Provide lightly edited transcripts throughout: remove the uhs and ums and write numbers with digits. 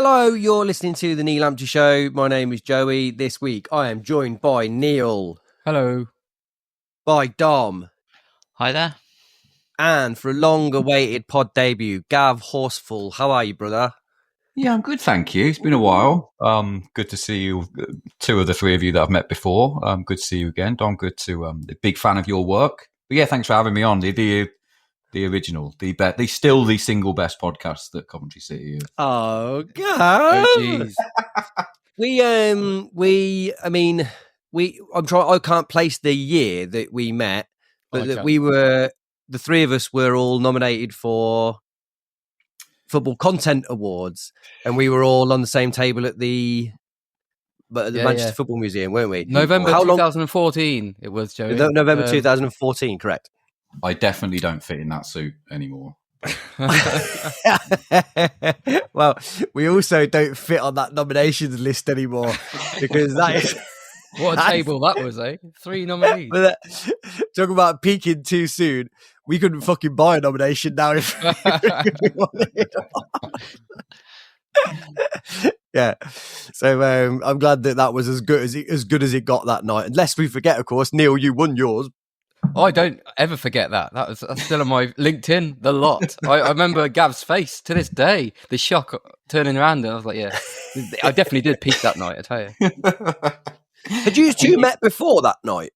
Hello, you're listening to the Neil Lamptey Show. My name is Joey. This week I am joined by Neil. Hello. By Dom. Hi there. And for a long-awaited pod debut, Gav Horsfall. How are you, brother? Yeah, I'm good, thank you. It's been a while. Good to see you, two of the three of you that I've met before. Good to see you again. Dom, good to, a big fan of your work. But yeah, thanks for having me on. The original, the still the single best podcast that Coventry City is. Oh, God. Oh, jeez. I can't place the year that we met, but that the three of us were all nominated for Football Content Awards, and we were all on the same table at the Manchester Football Museum, weren't we? November 2014 it was, Joey. November 2014, correct. I definitely don't fit in that suit anymore. Well, we also don't fit on that nominations list anymore because that is what a table that was, eh? 3 nominees. Talking about peaking too soon, we couldn't fucking buy a nomination now if we wanted. Yeah, so I'm glad that was as good as it got that night. Unless we forget, of course, Neil, you won yours. I don't ever forget that. That's still on my LinkedIn, the lot. I remember Gav's face to this day, the shock turning around, and I was like, yeah, I definitely did peak that night, I tell you. Had you two met before that night?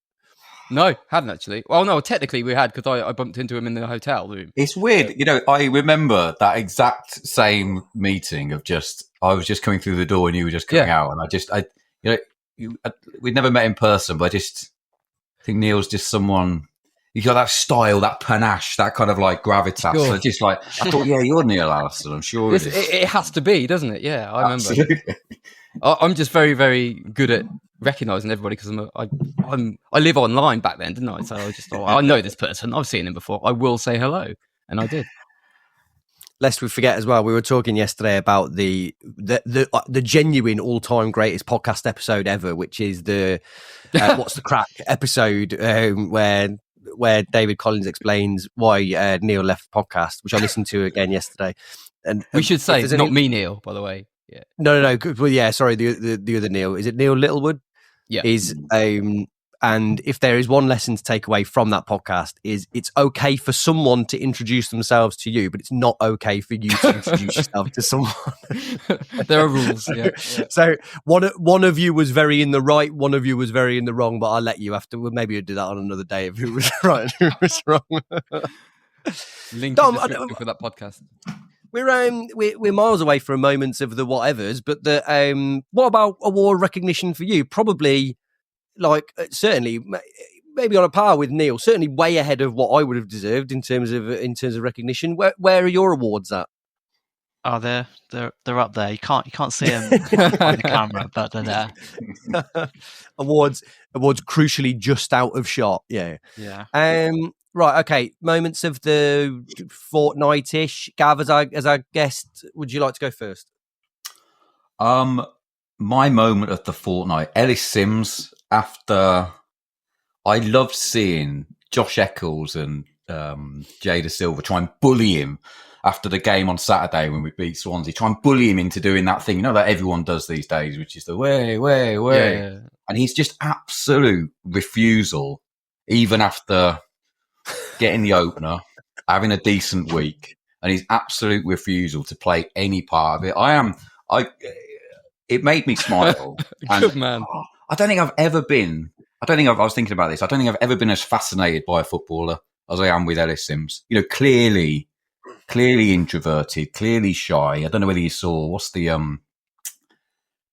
No, hadn't actually. Well, no, technically we had, because I bumped into him in the hotel room. It's weird. I remember that exact same meeting of I was just coming through the door and you were just coming out, and we'd never met in person, but I think Neil's just someone. He's got that style, that panache, that kind of like gravitas. Sure. So just like I thought, yeah, you're Neil Allison. I'm sure it has to be, doesn't it? Yeah, I remember. Absolutely. I'm just very, very good at recognising everybody because I live online back then, didn't I? So I just thought, I know this person. I've seen him before. I will say hello, and I did. Lest we forget as well, we were talking yesterday about the genuine all-time greatest podcast episode ever, which is the What's the Crack episode, where David Collins explains why Neil left the podcast, which I listened to again yesterday. And we should say it's not me, Neil, by the way. Yeah. No. Well, yeah. Sorry, the other Neil. Is it Neil Littlewood? Yeah. And if there is one lesson to take away from that podcast, is it's okay for someone to introduce themselves to you, but it's not okay for you to introduce yourself to someone. There are rules. Yeah. So one of you was very in the right, one of you was very in the wrong, but I'll let you after. Maybe you'll do that on another day of who was right and who was wrong. Link in the description for that podcast. We're miles away from moments of the whatevers, but what about award recognition for you? Probably, certainly, maybe on a par with Neil. Certainly, way ahead of what I would have deserved in terms of recognition. Where are your awards at? Oh, they're up there. You can't see them on the camera, but they're there. Awards crucially just out of shot. Yeah. Right, okay. Moments of the fortnight-ish. Gav, as our guest, would you like to go first? My moment of the fortnight, Ellis Sims. After I loved seeing Josh Eccles and Jada Silva try and bully him after the game on Saturday when we beat Swansea. Try and bully him into doing that thing, that everyone does these days, which is the way. Yeah. And he's just absolute refusal, even after getting the opener, having a decent week, and his absolute refusal to play any part of it. It made me smile. Good man. I was thinking about this. I don't think I've ever been as fascinated by a footballer as I am with Ellis Sims. Clearly introverted, clearly shy. I don't know whether you saw there's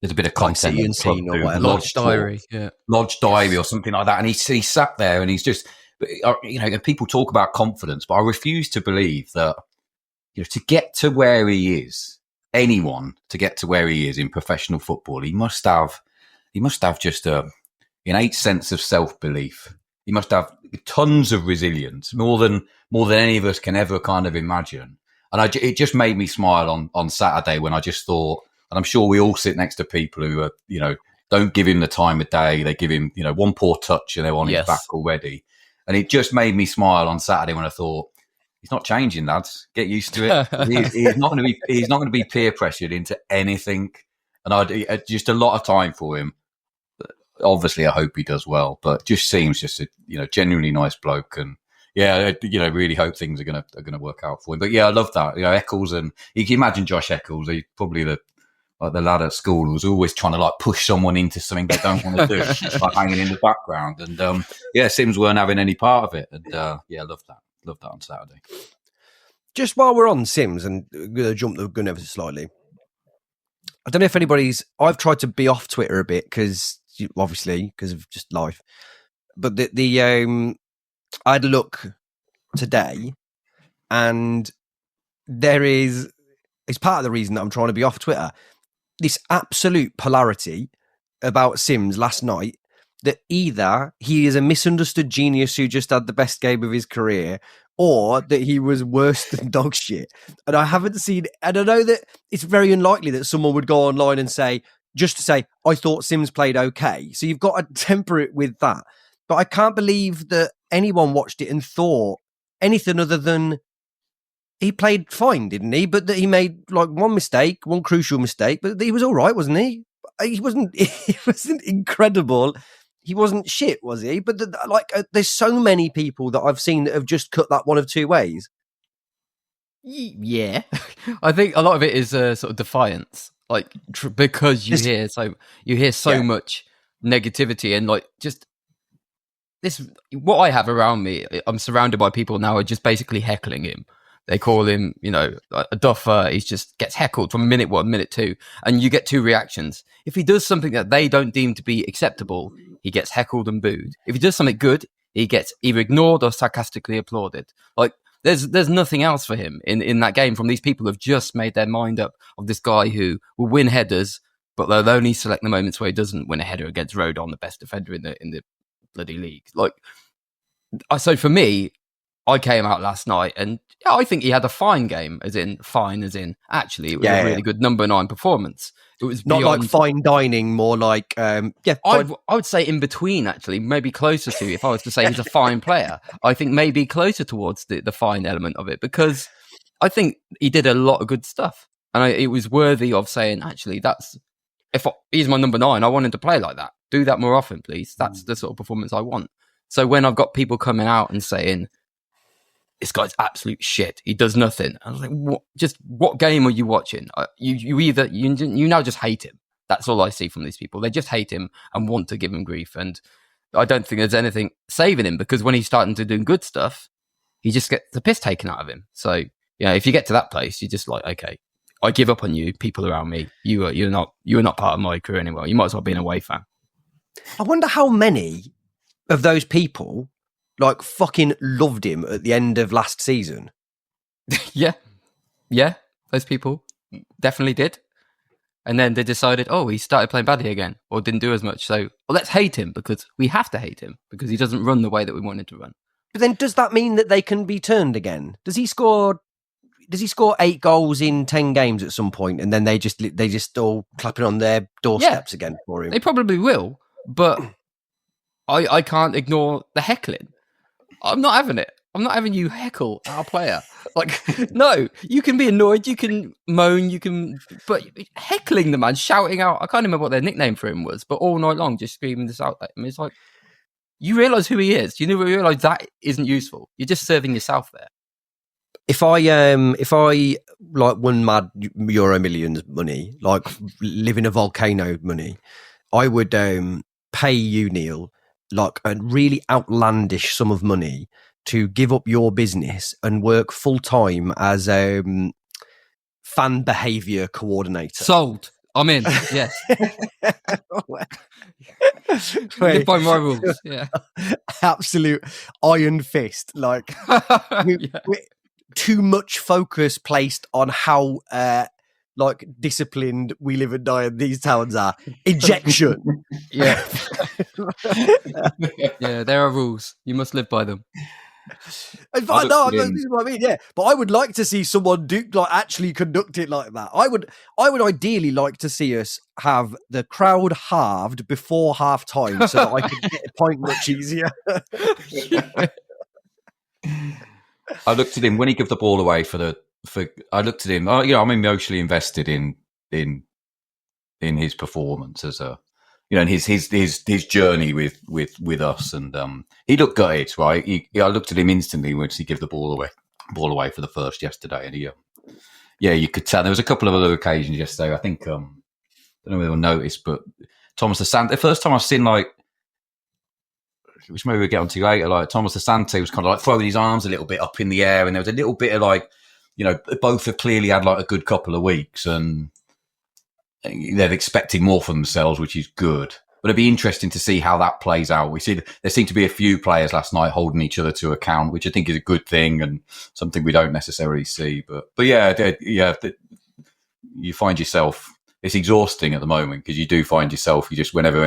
a bit of content or whatever. Lodge Diary, yeah. Lodge Diary or something like that. And he sat there and he's just, people talk about confidence, but I refuse to believe that, to get to where he is, anyone to get to where he is in professional football, he must have just an innate sense of self-belief. He must have tons of resilience, more than any of us can ever kind of imagine. And it just made me smile on Saturday when I just thought, and I'm sure we all sit next to people who are, don't give him the time of day. They give him, one poor touch and they're on his back already. And it just made me smile on Saturday when I thought, He's not changing, lads. Get used to it. He's not going to be. He's not going to be peer pressured into anything. And I just a lot of time for him. Obviously, I hope he does well, but just seems just a genuinely nice bloke, and really hope things are gonna work out for him. But yeah, I love that. Eccles, and you can imagine Josh Eccles. He's probably the lad at school who's always trying to like push someone into something they don't want to do, like hanging in the background. And Sims weren't having any part of it. And love that. Love that on Saturday. Just while we're on Sims, and going to jump the gun ever so slightly, I don't know if anybody's. I've tried to be off Twitter a bit because of just life. But I had a look today, and it's part of the reason that I'm trying to be off Twitter. This absolute polarity about Sims last night, that either he is a misunderstood genius who just had the best game of his career, or that he was worse than dog shit. And I haven't seen, and I know that it's very unlikely that someone would go online and say, I thought Sims played okay. So you've got to temper it with that. But I can't believe that anyone watched it and thought anything other than he played fine, didn't he? But that he made like one crucial mistake, but he was all right, wasn't he? He wasn't incredible. He wasn't shit, was he? But there's so many people that I've seen that have just cut that one of two ways. Yeah, I think a lot of it is sort of defiance, like because you hear so much negativity, and like just this. What I have around me, I'm surrounded by people now who are just basically heckling him. They call him, a duffer. He just gets heckled from minute 1, minute 2, and you get two reactions. If he does something that they don't deem to be acceptable, he gets heckled and booed. If he does something good, he gets either ignored or sarcastically applauded. Like there's nothing else for him in that game from these people who've just made their mind up of this guy who will win headers, but they'll only select the moments where he doesn't win a header against Rodon, the best defender in the bloody league. Like, so for me, I came out last night and I think he had a fine game, as in actually it was a really good number 9 performance. It was not like fine dining, more like I would say in between, actually, maybe closer to. If I was to say he's a fine player, I think maybe closer towards the fine element of it, because I think he did a lot of good stuff, and it was worthy of saying, actually, he's my number 9. I want him to play like that. Do that more often, please. That's the sort of performance I want. So when I've got people coming out and saying, this guy's absolute shit, he does nothing, I was like, what game are you watching? You now just hate him. That's all I see from these people. They just hate him and want to give him grief. And I don't think there's anything saving him, because when he's starting to do good stuff, he just gets the piss taken out of him. So, if you get to that place, you're just like, okay, I give up on you, people around me. You're not part of my career anymore. You might as well be an away fan. I wonder how many of those people fucking loved him at the end of last season. Yeah, those people definitely did. And then they decided, he started playing badly again, or didn't do as much. So let's hate him, because we have to hate him, because he doesn't run the way that we wanted to run. But then does that mean that they can be turned again? Does he score 8 goals in 10 games at some point, and then they just all clapping on their doorsteps again for him? They probably will, but I can't ignore the heckling. I'm not having it. I'm not having you heckle our player. No, you can be annoyed, you can moan, but heckling the man, shouting out, I can't remember what their nickname for him was, but all night long just screaming this out at him. It's like, you realise who he is. You realise that isn't useful. You're just serving yourself there. If I won mad Euro Millions money, live in a volcano money, I would pay you, Neil, a really outlandish sum of money to give up your business and work full time as fan behaviour coordinator. Sold. I'm in. Yes. Live by my rules. Yeah. Absolute iron fist. Too much focus placed on how disciplined we live and die in these towns are. Ejection. Yeah. Yeah, there are rules. You must live by them. This is what I mean. Yeah, but I would like to see someone actually conduct it like that. I would ideally like to see us have the crowd halved before half time, so that I could get a point much easier. I looked at him when he gave the ball away I looked at him. I'm emotionally invested in his performance as a, and his journey with us, and he looked gutted, right? I looked at him instantly once he gave the ball away for the first yesterday, and you could tell. There was a couple of other occasions yesterday. I think I don't know whether you'll notice, but Thomas Asante, the first time I've seen which maybe we'll get onto later, like Thomas Asante was kind of like throwing his arms a little bit up in the air, and there was a little bit of like, both have clearly had like a good couple of weeks, and they're expecting more from themselves, which is good. But it'd be interesting to see how that plays out. We see there seemed to be a few players last night holding each other to account, which I think is a good thing and something we don't necessarily see. But you find yourself, it's exhausting at the moment, because you do find yourself, whenever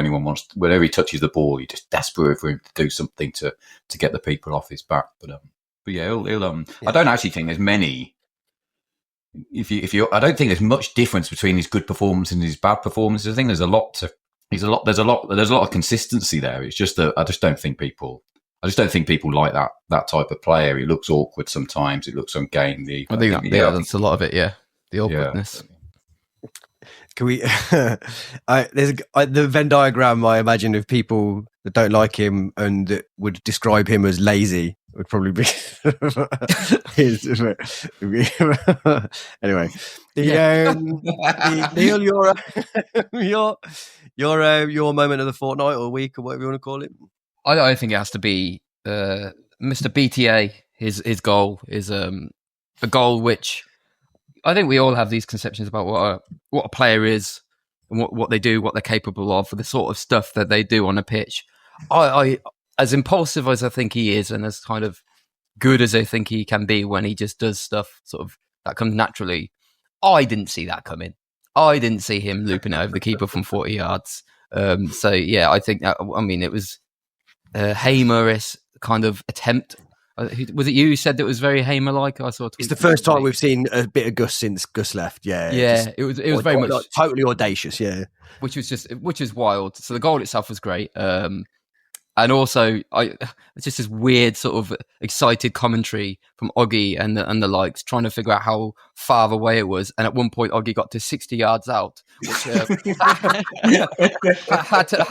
he touches the ball, you're just desperate for him to do something to get the people off his back. But I don't actually think there's many. I don't think there's much difference between his good performance and his bad performances. I think there's a lot of consistency there. It's just that I just don't think people like that type of player. He looks awkward sometimes. It looks ungainly. I think that's a lot of it. Yeah, the awkwardness. Can we? There's the Venn diagram I imagine of people that don't like him and that would describe him as lazy would probably be. Anyway, Neil, your moment of the fortnight or week or whatever you want to call it. I think it has to be Mr. BTA. His goal is a goal which I think we all have these conceptions about what a player is and what they do, what they're capable of, for the sort of stuff that they do on a pitch. I as impulsive as I think he is, and as kind of good as I think he can be when he just does stuff sort of that comes naturally, I didn't see that coming. I didn't see him looping it over the keeper from 40 yards. So yeah, I think it was a Hamer-esque kind of attempt. Was it you who said that it was very Hamer-like? I saw. It's the first time we've seen a bit of Gus since Gus left. Yeah, it was very much totally audacious. Yeah, which is wild. So the goal itself was great, and also it's just this weird sort of excited commentary from Oggy and the likes, trying to figure out how far away it was. And at one point, Oggy got to 60 yards out, which had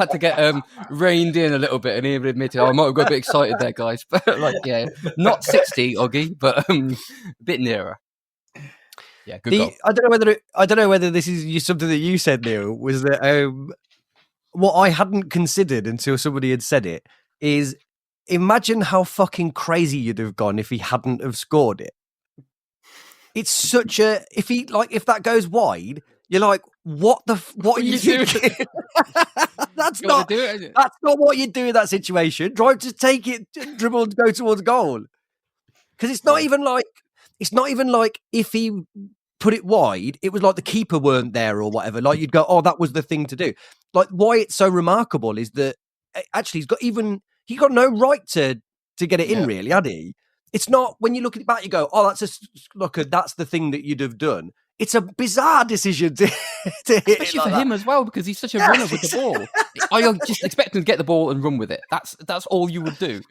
to get reined in a little bit. And he admitted, I might have got a bit excited there, guys. But not 60, Oggy, but a bit nearer. Yeah, good goal. I don't know whether this is something that you said, Neil, was that what I hadn't considered until somebody had said it is, imagine how fucking crazy you'd have gone if he hadn't have scored it. It's such a, if that goes wide, you're like, what are you doing? That's not what you do in that situation. Try to take it, dribble and go towards goal. Because it's not even like if he put it wide, it was like the keeper weren't there or whatever. Like you'd go, oh, that was the thing to do. Like why it's so remarkable is that actually he got no right to get it in, really, had he? It's not, when you look at it back, you go, oh, that's the thing that you'd have done. It's a bizarre decision to hit, especially for him as well, because he's such a runner with the ball. I just expect him to get the ball and run with it. That's all you would do.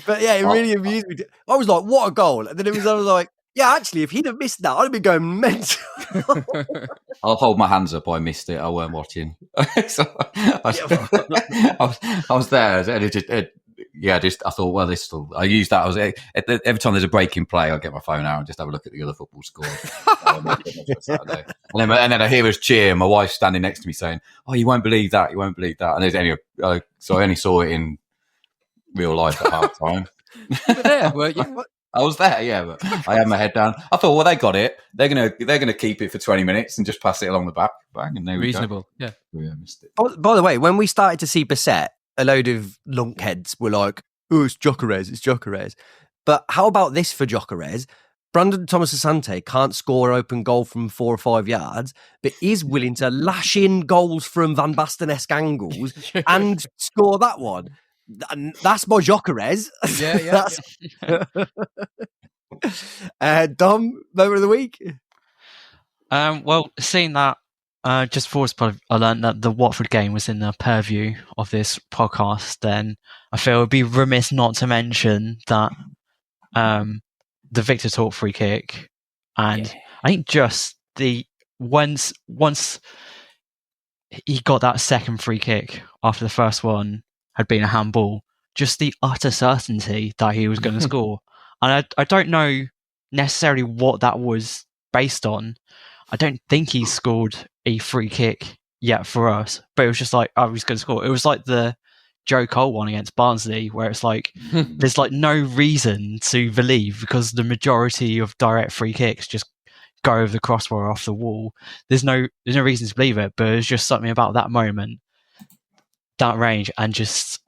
But yeah, it really amused me. I was like, what a goal. And then I was like, yeah, actually, if he'd have missed that, I'd have been going mental. I'll hold my hands up. I missed it. I weren't watching. So I was there. And I thought, well, I use that. Every time there's a break in play, I'll get my phone out and just have a look at the other football scores. And then I hear us cheer. My wife's standing next to me saying, oh, you won't believe that. You won't believe that. And so I only saw it in real life at half time. You were there, weren't you? I was there, yeah, but I had my head down. I thought, well, they got it. They're gonna keep it for 20 minutes and just pass it along the back. Bang, and there we go. Yeah. Yeah, missed it. By the way, when we started to see Bissett, a load of lunkheads were like, oh, it's Gyökeres. But how about this for Gyökeres? Brandon Thomas Asante can't score an open goal from 4 or 5 yards, but is willing to lash in goals from Van Basten-esque angles and score that one. That's my Gyökeres. Yeah. Dom, moment of the week? Well, seeing that, just before I learned that the Watford game was in the purview of this podcast, then I feel it would be remiss not to mention that the Victor Talk free kick, and I think just the once he got that second free kick after the first one had been a handball, just the utter certainty that he was going to score. And I don't know necessarily what that was based on. I don't think he scored a free kick yet for us, but it was just like, oh, he's going to score. It was like the Joe Cole one against Barnsley, where it's like, there's like no reason to believe, because the majority of direct free kicks just go over the crossbar off the wall. There's no reason to believe it, but it's just something about that moment, that range, and just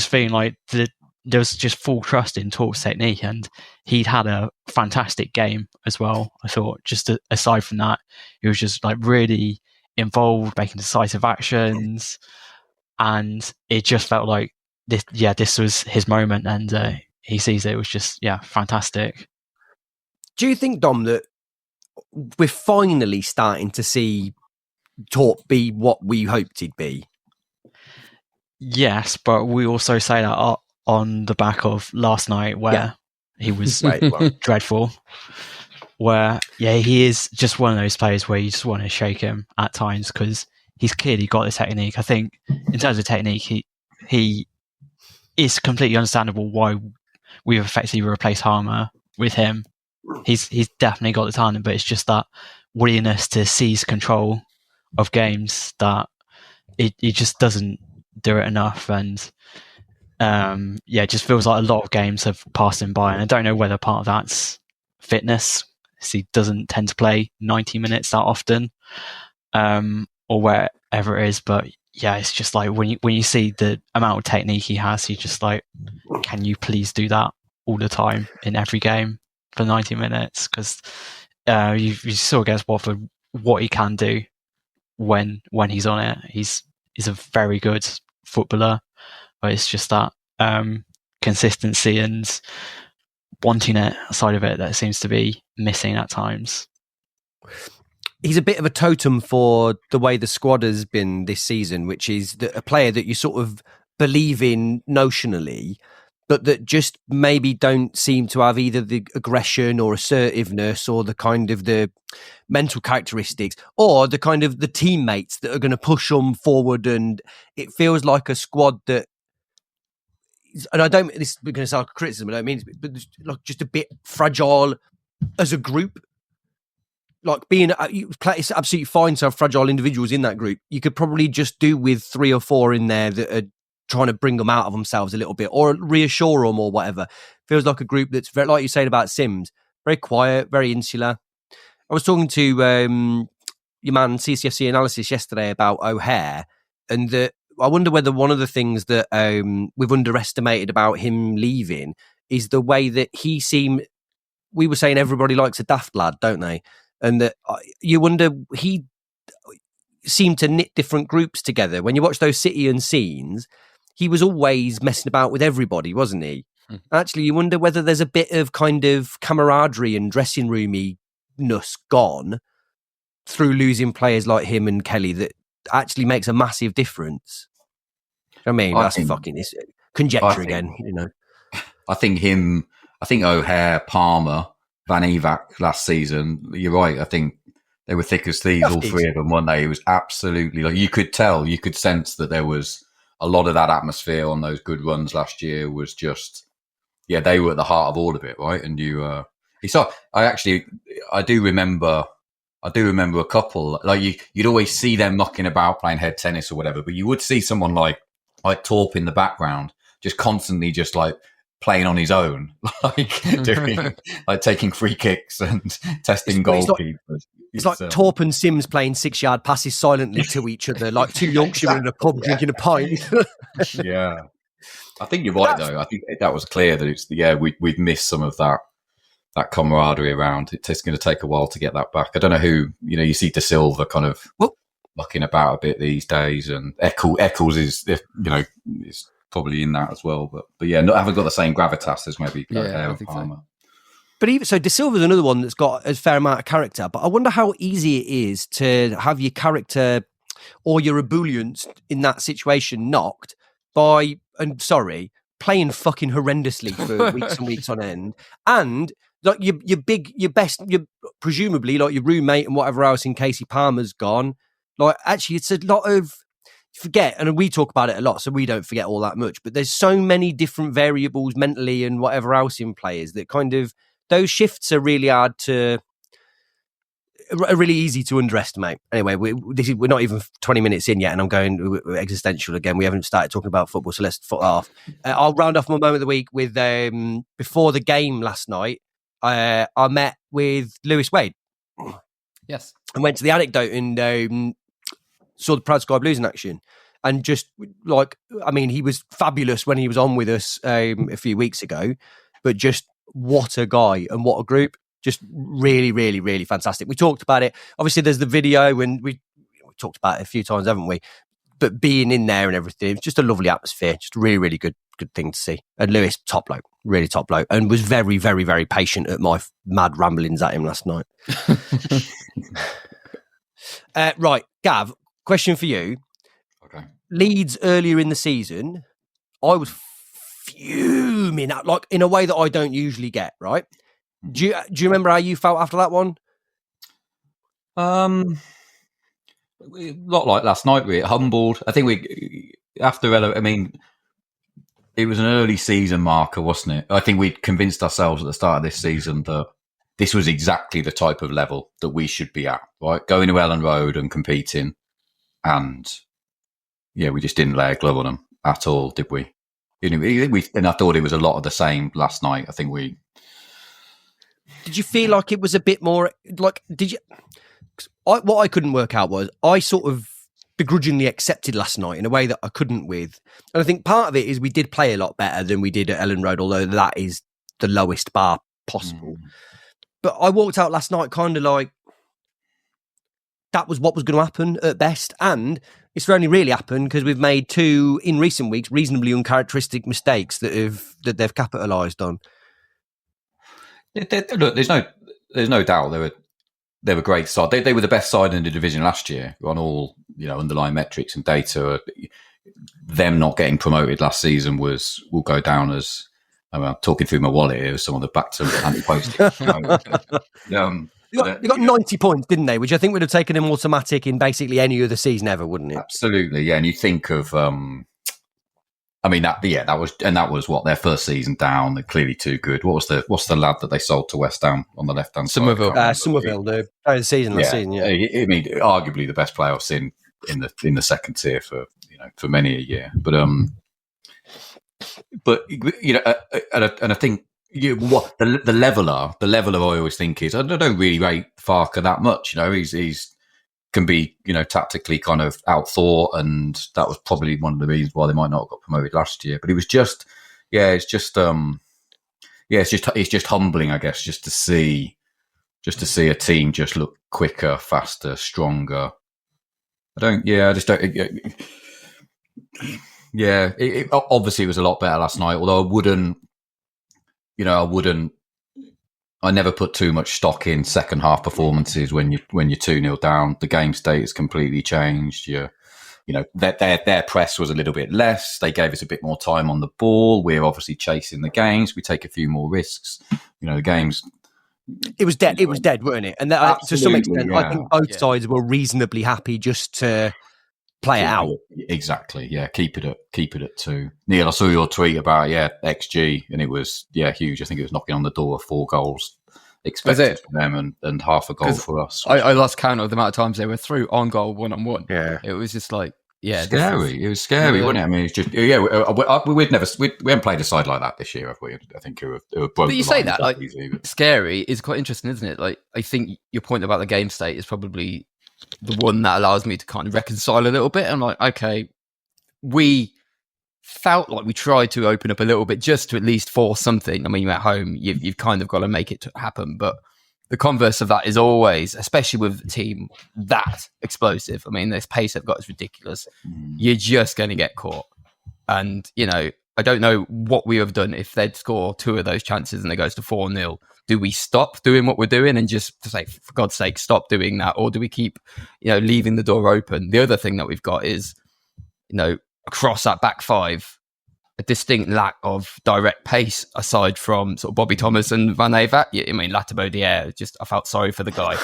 feeling like there was just full trust in Torp's technique, and he'd had a fantastic game as well. I thought, just aside from that, he was just like really involved, making decisive actions, and it just felt like this was his moment, and he sees it. It was just fantastic. Do you think, Dom, that we're finally starting to see Torp be what we hoped he'd be? Yes, but we also say that on the back of last night, where he was dreadful. Where he is just one of those players where you just want to shake him at times, because he's clearly got the technique. I think in terms of technique, he is completely understandable why we've effectively replaced Harmer with him. He's definitely got the talent, but it's just that willingness to seize control of games that he just doesn't do it enough. And it just feels like a lot of games have passed him by, and I don't know whether part of that's fitness, because he doesn't tend to play 90 minutes that often, or wherever it is. But it's just like when you see the amount of technique he has, you're just like, can you please do that all the time in every game for 90 minutes? Because you saw against Watford what he can do when he's on it. He's a very good footballer, but it's just that consistency and wanting it side of it that seems to be missing at times. He's a bit of a totem for the way the squad has been this season, which is a player that you sort of believe in notionally, but that just maybe don't seem to have either the aggression or assertiveness, or the kind of the mental characteristics, or the kind of the teammates that are going to push them forward. And it feels like a squad that, and I don't, this is going to sound like criticism, I don't mean, but like just a bit fragile as a group. Like it's absolutely fine to have fragile individuals in that group. You could probably just do with 3 or 4 in there that are trying to bring them out of themselves a little bit, or reassure them, or whatever. Feels like a group that's very, like you said about Sims, very quiet, very insular. I was talking to your man CCFC Analysis yesterday about O'Hare, and that I wonder whether one of the things that we've underestimated about him leaving is the way that he seemed. We were saying everybody likes a daft lad, don't they? And that you wonder, he seemed to knit different groups together. When you watch those City and scenes, he was always messing about with everybody, wasn't he? Actually, you wonder whether there's a bit of kind of camaraderie and dressing roominess gone through losing players like him and Kelly that actually makes a massive difference. I mean, it's conjecture again, you know. I think O'Hare, Palmer, Van Evac last season, you're right. I think they were thick as thieves, all 3 of them, weren't they? It was absolutely, like, you could sense that there was a lot of that atmosphere on those good runs last year was just, they were at the heart of all of it, right? And I do remember a couple, like you'd always see them knocking about playing head tennis or whatever, but you would see someone like Torp in the background, just constantly just like playing on his own, like doing, like taking free kicks and testing goalkeepers. It's like Torp and Sims playing 6-yard passes silently to each other, like 2 Yorkshiremen in a pub drinking a pint. Yeah, I think you're right though. I think that was clear that we've missed some of that camaraderie around. It's going to take a while to get that back. I don't know who, you see De Silva kind of mucking about a bit these days, and Eccles is probably in that as well, but haven't got the same gravitas as maybe O'Hare and Palmer. So. But even so, De Silva's another one that's got a fair amount of character. But I wonder how easy it is to have your character or your ebullience in that situation knocked by playing fucking horrendously for weeks and weeks on end, and like your presumably like your roommate and whatever else in Casey Palmer's gone. Like, actually, it's a lot of forget, and we talk about it a lot, so we don't forget all that much. But there's so many different variables mentally and whatever else in players that kind of those shifts are really hard to. Are really easy to underestimate. Anyway, we're not even 20 minutes in yet, and I'm going existential again. We haven't started talking about football, so let's foot off. I'll round off my moment of the week with before the game last night. I met with Lewis Wade. Yes, and went to the Anecdote and saw the Proud Sky Blues in action. And just like, I mean, he was fabulous when he was on with us a few weeks ago, but just what a guy and what a group. Just really, really, really fantastic. We talked about it. Obviously, there's the video, and we talked about it a few times, haven't we? But being in there and everything, it's just a lovely atmosphere. Just a really, really good thing to see. And Lewis, top bloke, really top bloke, and was very, very, very patient at my mad ramblings at him last night. Right, Gav, question for you. Okay. Leeds earlier in the season, I was fuming at, like, in a way that I don't usually get, right? Do you remember how you felt after that one? A lot like last night. We humbled. I think I mean, it was an early season marker, wasn't it? I think we'd convinced ourselves at the start of this season that this was exactly the type of level that we should be at, right? Going to Ellen Road and competing. And yeah, we just didn't lay a glove on them at all, did we? And I thought it was a lot of the same last night. I think Did you feel like it was a bit more like? Did you? What I couldn't work out was I sort of begrudgingly accepted last night in a way that I couldn't with, and I think part of it is we did play a lot better than we did at Ellen Road, although that is the lowest bar possible. But I walked out last night kind of like that was what was going to happen at best, and it's only really happened because we've made two in recent weeks reasonably uncharacteristic mistakes that they've capitalised on. Look, there's no doubt they were great side. They were the best side in the division last year on all underlying metrics and data. Them not getting promoted last season will go down as I'm talking through my wallet here. Some of the back to anti-post. You got 90 points, didn't they? Which I think would have taken them automatic in basically any other season ever, wouldn't it? Absolutely, yeah. And you think of. That was what their first season down. They're clearly too good. What's the lad that they sold to West Ham on the left hand side? Somerville, the season last season. Yeah, I mean, arguably the best player I've seen in the second tier for many a year. But and I think what the leveler I always think is I don't really rate Farker that much. He's can be, tactically kind of outthought, and that was probably one of the reasons why they might not have got promoted last year. But it was just, it's just humbling, I guess, just to see a team just look quicker, faster, stronger. Obviously it was a lot better last night. Although I never put too much stock in second half performances when you're 2-0 down. The game state has completely changed. Their press was a little bit less. They gave us a bit more time on the ball. We're obviously chasing the games. We take a few more risks. The games. It was dead. It was dead, weren't it? And that, to some extent, yeah. I think both sides were reasonably happy just to play it out. Exactly. Yeah. Keep it at 2. Neil, I saw your tweet about XG, and it was huge. I think it was knocking on the door of 4 goals expected for them and half a goal for us. I lost count of the amount of times they were through on goal 1-on-1. Yeah, it was just like scary. It was scary, wasn't it? I mean, it's just we haven't played a side like that this year, have we? I think who have broken. But you say that like scary is quite interesting, isn't it? Like I think your point about the game state is probably the one that allows me to kind of reconcile a little bit. I'm like, okay, we felt like we tried to open up a little bit just to at least force something. I mean, you're at home, you've kind of got to make it happen. But the converse of that is always, especially with a team that explosive, I mean, this pace they've got is ridiculous. You're just going to get caught. And, I don't know what we have done if they'd score 2 of those chances and it goes to 4-0. Do we stop doing what we're doing and just say, for God's sake, stop doing that? Or do we keep, leaving the door open? The other thing that we've got is, across that back 5, a distinct lack of direct pace aside from sort of Bobby Thomas and Van Avermaet. I mean, Latabaudiere, I felt sorry for the guy.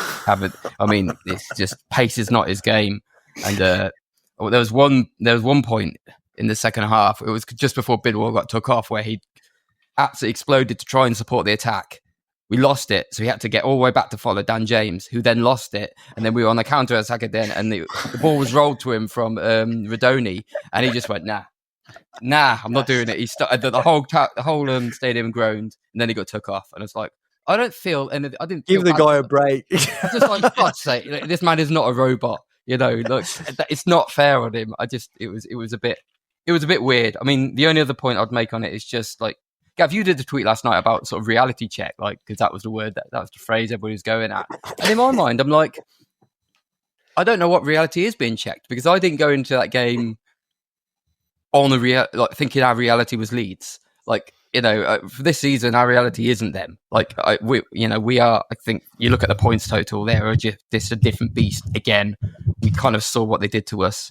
It's just pace is not his game. And there was one point in the second half. It was just before Bidwell got took off where he absolutely exploded to try and support the attack. We lost it, so he had to get all the way back to follow Dan James, who then lost it, and then we were on the counter attack again, and the ball was rolled to him from Radoni, and he just went, nah, I'm not doing it. He started the whole stadium groaned, and then he got took off, and it's like, I didn't give the guy a break. I just like, God's sake, this man is not a robot. Look, it's not fair on him. It was a bit weird. I mean, the only other point I'd make on it is just like, Gav, you did a tweet last night about sort of reality check, like, because that was the word, that was the phrase everybody was going at. And in my mind, I'm like, I don't know what reality is being checked, because I didn't go into that game on thinking our reality was Leeds. Like, for this season, our reality isn't them. Like, we are. I think you look at the points total; they're just a different beast. Again, we kind of saw what they did to us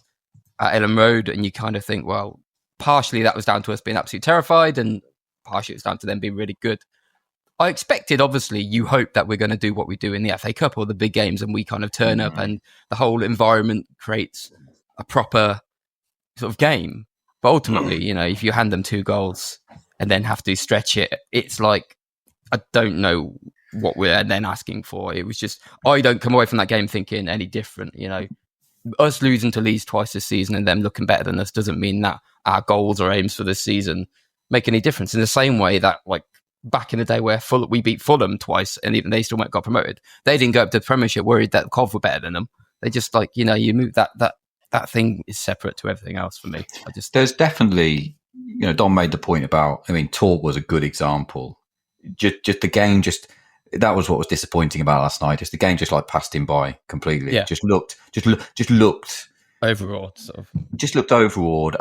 at Ellen Road, and you kind of think, well, partially that was down to us being absolutely terrified, and partially it's down to them being really good. I expected, obviously, you hope that we're going to do what we do in the FA Cup or the big games, and we kind of turn up and the whole environment creates a proper sort of game. But ultimately, if you hand them 2 goals and then have to stretch it, it's like, I don't know what we're then asking for. It was just, I don't come away from that game thinking any different. Us losing to Leeds twice this season and them looking better than us doesn't mean that our goals or aims for this season make any difference. In the same way that, like, back in the day where we beat Fulham twice and even they still got promoted, they didn't go up to the Premiership worried that Cov were better than them. They just, like, you move that thing is separate to everything else for me. There's definitely, Don made the point about, I mean, Torp was a good example. Just the game, that was what was disappointing about last night. Just the game just like passed him by completely. Yeah. Just looked overawed, sort of. Just looked overawed.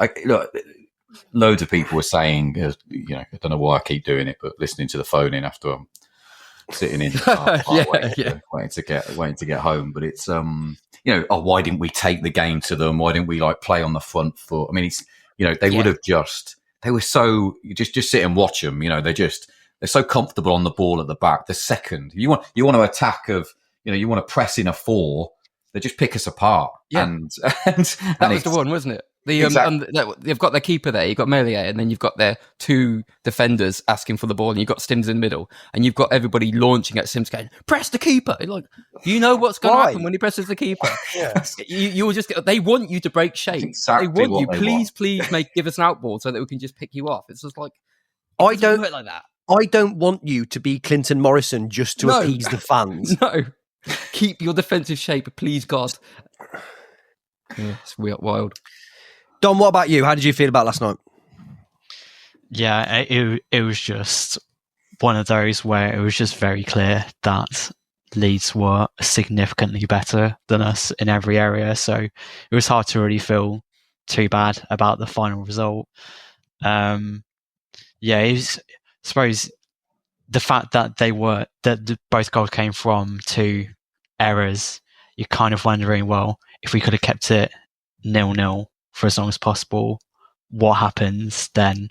Loads of people were saying, I don't know why I keep doing it, but listening to the phone in after I'm sitting in the car, waiting to get home. But it's why didn't we take the game to them? Why didn't we like play on the front foot? I mean, it's they would have they were so just sit and watch them. They're so comfortable on the ball at the back. The second you want to attack you want to press in a 4, they just pick us apart. Yeah. And that was the one, wasn't it? Exactly. They've got their keeper there, you've got Melier, and then you've got their 2 defenders asking for the ball, and you've got Stims in the middle, and you've got everybody launching at Sims going, press the keeper. Like, you know what's going to happen when he presses the keeper. You will just, they want you to break shape. Exactly, they want you, please give us an outball so that we can just pick you off. It's just like, I don't do it like that. I don't want you to be Clinton Morrison just to appease the fans. No. Keep your defensive shape, please, God. Yeah, it's wild. Don, what about you? How did you feel about last night? Yeah, it was just one of those where it was just very clear that Leeds were significantly better than us in every area. So it was hard to really feel too bad about the final result. I suppose the fact that both goals came from 2 errors, you're kind of wondering, well, if we could have kept it 0-0 for as long as possible, what happens then?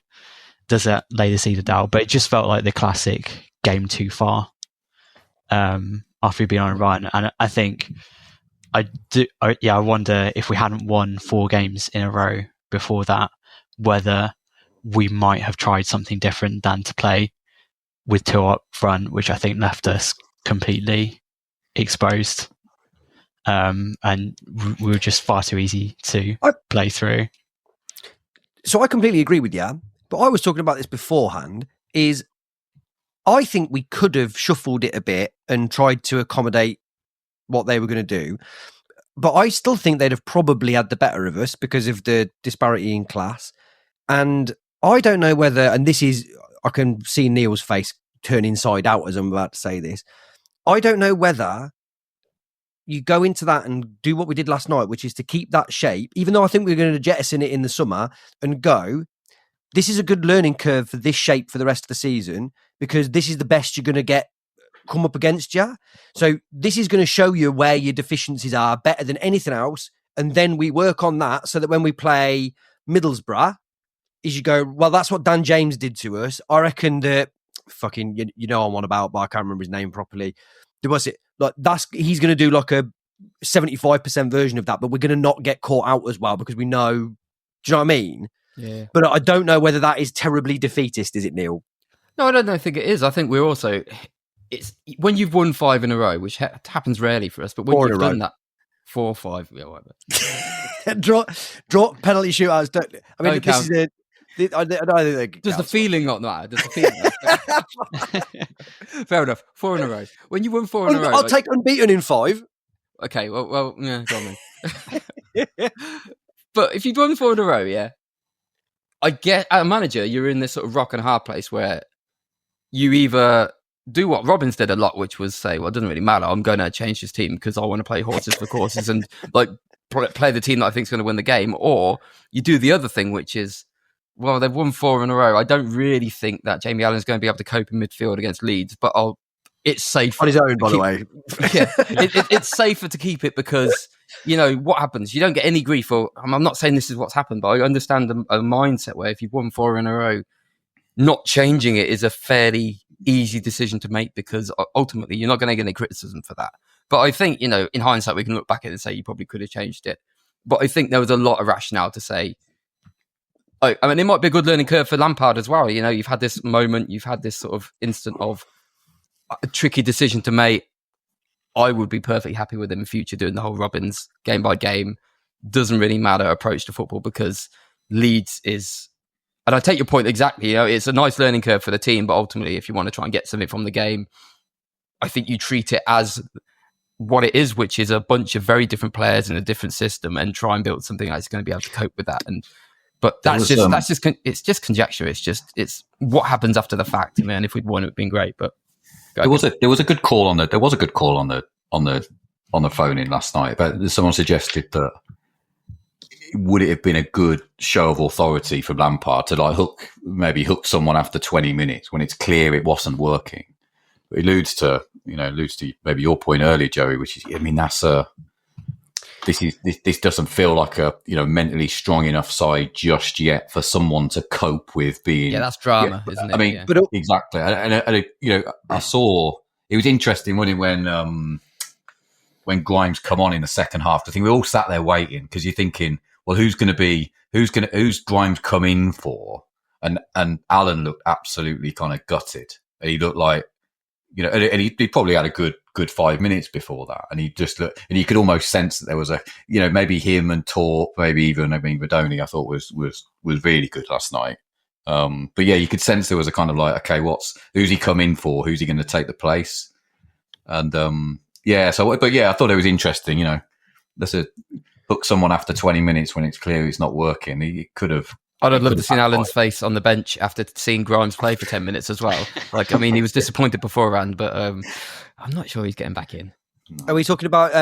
Does it lay the seed of doubt? But it just felt like the classic game too far after we've been on a run. And I think I wonder if we hadn't won 4 games in a row before that, whether we might have tried something different than to play with 2 up front, which I think left us completely exposed. And we were just far too easy to play through. So I completely agree with you, but I was talking about this beforehand, is I think we could have shuffled it a bit and tried to accommodate what they were going to do, but I still think they'd have probably had the better of us because of the disparity in class. And I don't know whether, and this is, I can see Neil's face turn inside out as I'm about to say this, I don't know whether you go into that and do what we did last night, which is to keep that shape, even though I think we're going to jettison it in the summer and go, this is a good learning curve for this shape for the rest of the season, because this is the best you're going to get come up against you. So this is going to show you where your deficiencies are better than anything else. And then we work on that so that when we play Middlesbrough, is you go, well, that's what Dan James did to us. I reckon that fucking, you know I'm on about, but I can't remember his name properly. Was it like he's going to do like a 75% version of that, but we're going to not get caught out as well because we know. Do you know what I mean? Yeah. But I don't know whether that is terribly defeatist, is it, Neil? No, I don't think it is. I think we're also, it's when you've won 5 in a row, which happens rarely for us, but when you've done that 4 or 5, yeah, whatever. draw penalty shootouts. I mean, don't this count. I don't think Does the feeling not matter? Does the feeling? Fair enough. 4 in a row. When you won 4 in a row, I'll take unbeaten in 5. Okay, well, yeah, go on then. But if you've won 4 in a row, yeah, I get as a manager, you're in this sort of rock and a hard place where you either do what Robbins did a lot, which was say, well, it doesn't really matter. I'm going to change this team because I want to play horses for courses and like play the team that I think is going to win the game. Or you do the other thing, which is, well, they've won 4 in a row. I don't really think that Jamie Allen's going to be able to cope in midfield against Leeds, but it's safe on his own, by the way. Yeah, it's safer to keep it because, you know, what happens? You don't get any grief. Or I'm not saying this is what's happened, but I understand a mindset where if you've won 4 in a row, not changing it is a fairly easy decision to make because ultimately you're not going to get any criticism for that. But I think, you know, in hindsight, we can look back at it and say you probably could have changed it. But I think there was a lot of rationale to say, I mean, it might be a good learning curve for Lampard as well. You know, you've had this moment, you've had this sort of instant of a tricky decision to make. I would be perfectly happy with him in future doing the whole Robbins game by game. Doesn't really matter approach to football because Leeds is, and I take your point exactly, you know, it's a nice learning curve for the team, but ultimately if you want to try and get something from the game, I think you treat it as what it is, which is a bunch of very different players in a different system and try and build something that's going to be able to cope with that. But it's just conjecture. It's what happens after the fact. I mean, if we'd won, it would have been great, but there was a good call on the phone in last night. But someone suggested that would it have been a good show of authority for Lampard to hook someone after 20 minutes when it's clear it wasn't working. It alludes to maybe your point earlier, Joey, which is, I mean, this doesn't feel like a mentally strong enough side just yet for someone to cope with being. Yeah, that's drama, isn't it? I mean, yeah. Exactly. And I saw it was interesting when Grimes come on in the second half. I think we all sat there waiting because you're thinking, well, who's Grimes come in for? And Alan looked absolutely kind of gutted. And he looked like, and he probably had a good 5 minutes before that. And he just looked, and you could almost sense that there was maybe him and Torp, maybe even Vadoni, I thought was really good last night. But yeah, you could sense there was a kind of like, okay, who's he come in for? Who's he going to take the place? And I thought it was interesting. Let's hook someone after 20 minutes when it's clear it's not working. He could have. I'd have loved to see Alan's face on the bench after seeing Grimes play for 10 minutes as well. Like, I mean, he was disappointed beforehand, but I'm not sure he's getting back in. Are we talking about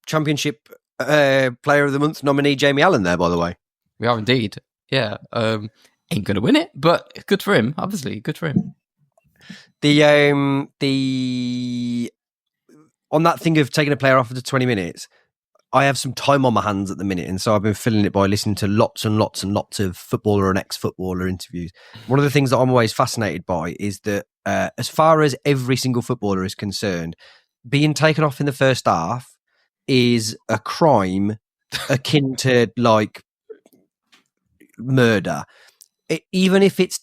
Championship Player of the Month nominee Jamie Allen there, by the way? We are indeed. Yeah. Ain't going to win it, but good for him. Obviously, good for him. The on that thing of taking a player off after 20 minutes, I have some time on my hands at the minute, and so I've been filling it by listening to lots and lots and lots of footballer and ex-footballer interviews. One of the things that I'm always fascinated by is that as far as every single footballer is concerned, being taken off in the first half is a crime akin to like murder. Even if it's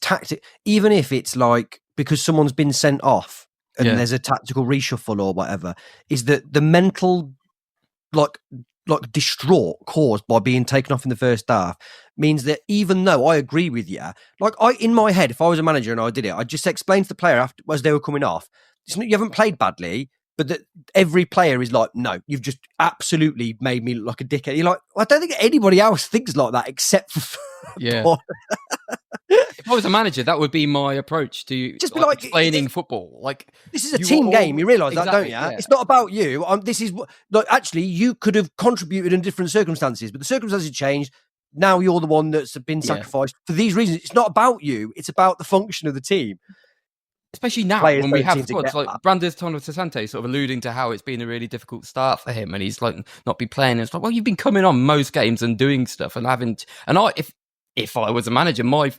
even if it's like because someone's been sent off and there's a tactical reshuffle or whatever, is that the mental like distraught caused by being taken off in the first half means that even though I agree with you, like in my head, if I was a manager and I did it, I'd just explain to the player as they were coming off, you haven't played badly, but that every player is like, no, you've just absolutely made me look like a dickhead. You're like, well, I don't think anybody else thinks like that except for If I was a manager, that would be my approach to just like explaining football. Like, this is a team game. You realise that, don't you? Yeah. It's not about you. This is like actually you could have contributed in different circumstances, but the circumstances changed. Now you're the one that's been sacrificed for these reasons. It's not about you. It's about the function of the team. Especially now when we have squads like Brandes Tono Sasante sort of alluding to how it's been a really difficult start for him, and he's like not be playing. It's like, well, you've been coming on most games and doing stuff and having. if I was a manager, my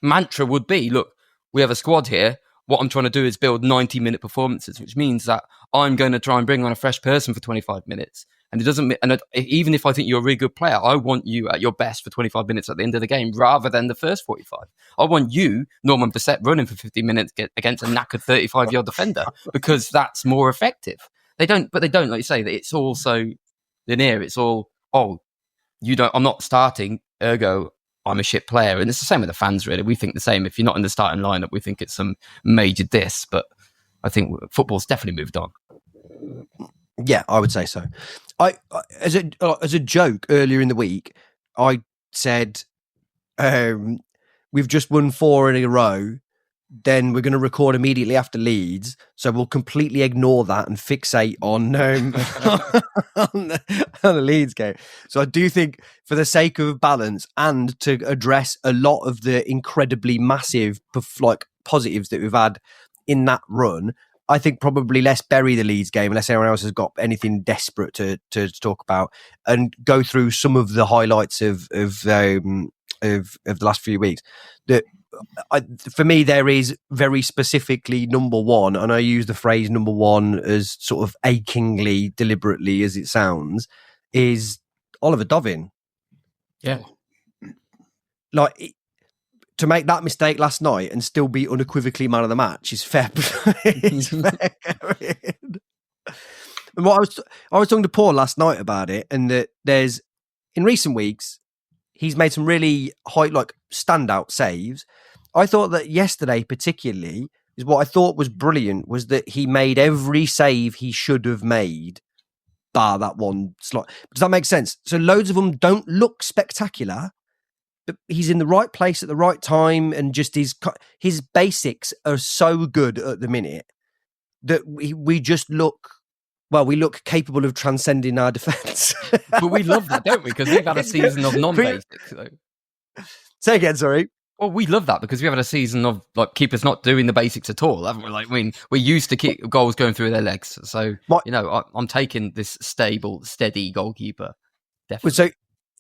mantra would be, look, we have a squad here. What I'm trying to do is build 90-minute performances, which means that I'm going to try and bring on a fresh person for 25 minutes. And it doesn't. And even if I think you're a really good player, I want you at your best for 25 minutes at the end of the game, rather than the first 45. I want you, Norman Bissett, running for 50 minutes against a knackered 35-yard defender, because that's more effective. They don't, like you say, that it's all so linear. It's all, I'm not starting, ergo I'm a shit player. And it's the same with the fans, really. We think the same. If you're not in the starting lineup, we think it's some major diss. But I think football's definitely moved on. Yeah, I would say so. I as a joke earlier in the week, I said, we've just won 4 in a row. Then we're going to record immediately after Leeds, so we'll completely ignore that and fixate on on the Leeds game. So I do think, for the sake of balance and to address a lot of the incredibly massive positives that we've had in that run, I think probably let's bury the Leeds game unless anyone else has got anything desperate to talk about, and go through some of the highlights of the last few weeks. That, for me, there is very specifically number one, and I use the phrase number one as sort of achingly, deliberately as it sounds, is Oliver Dovin. Yeah. Like, to make that mistake last night and still be unequivocally man of the match is fair. It's fair. And what I was talking to Paul last night about it, and that there's, in recent weeks, he's made some really high, standout saves. I thought that yesterday, particularly, is what I thought was brilliant, was that he made every save he should have made, bar that one slot. Does that make sense? So loads of them don't look spectacular, but he's in the right place at the right time, and just his basics are so good at the minute that we just look. Well, we look capable of transcending our defence. But we love that, don't we? Because we've had a season of non-basics. So. Say again, sorry. Well, we love that because we've had a season of keepers not doing the basics at all, haven't we? We're used to keep goals going through their legs. So, I'm taking this stable, steady goalkeeper. Definitely. So,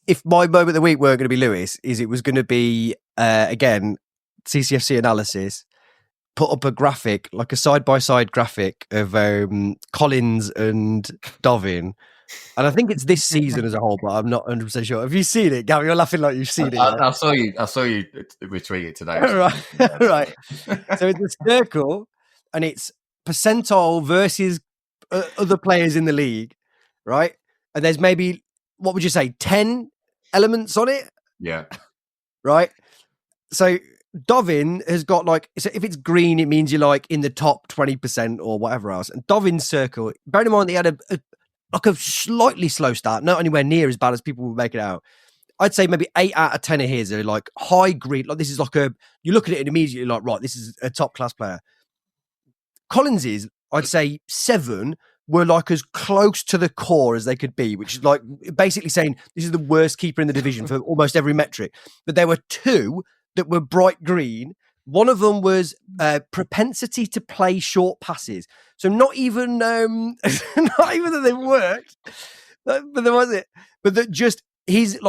if my moment of the week weren't going to be Lewis, it was going to be, again, CCFC analysis, put up a graphic, like a side-by-side graphic of Collins and Dovin. And I think it's this season as a whole, but I'm not 100% sure. Have you seen it, Gavin? You're laughing like you've seen it. I saw you retweet it today. Right. So it's a circle, and it's percentile versus other players in the league, right? And there's maybe, what would you say, 10 elements on it? Yeah. Right? So Dovin has got so if it's green, it means you're in the top 20% or whatever else. And Dovin's circle, bearing in mind that he had a slightly slow start, not anywhere near as bad as people would make it out. I'd say maybe 8 out of 10 of his are high green. This is you look at it and immediately right, this is a top class player. Collins's, I'd say 7 were as close to the core as they could be, which is basically saying this is the worst keeper in the division for almost every metric. But there were 2 that were bright green. One of them was propensity to play short passes. So not even that they worked, but there was it. But that just his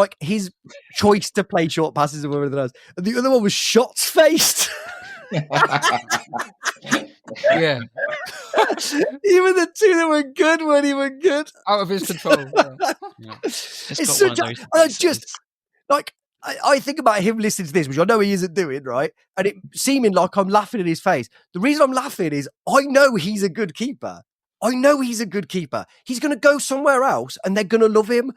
choice to play short passes or whatever else. And the other one was shots faced. Yeah. Even the 2 that were good weren't even good. Out of his control. Yeah. It's such I think about him listening to this, which I know he isn't doing, right? And it seeming like I'm laughing in his face. The reason I'm laughing is I know he's a good keeper. He's going to go somewhere else and they're going to love him.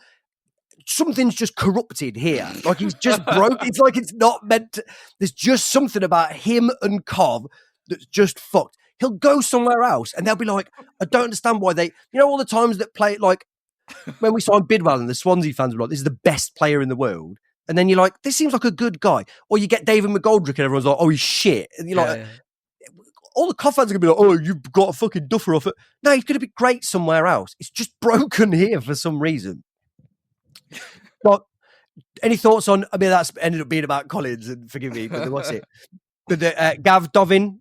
Something's just corrupted here. He's just broke. It's it's not meant to. There's just something about him and Cov that's just fucked. He'll go somewhere else and they'll be I don't understand why they, all the times that play, when we signed Bidwell and the Swansea fans were this is the best player in the world. And then you're this seems like a good guy. Or you get David McGoldrick and everyone's oh, he's shit. And you're all the Cov fans are going to be oh, you've got a fucking duffer off it. No, he's going to be great somewhere else. It's just broken here for some reason. But any thoughts on, that's ended up being about Collins, and forgive me, but what's it? But Gav, Dovin,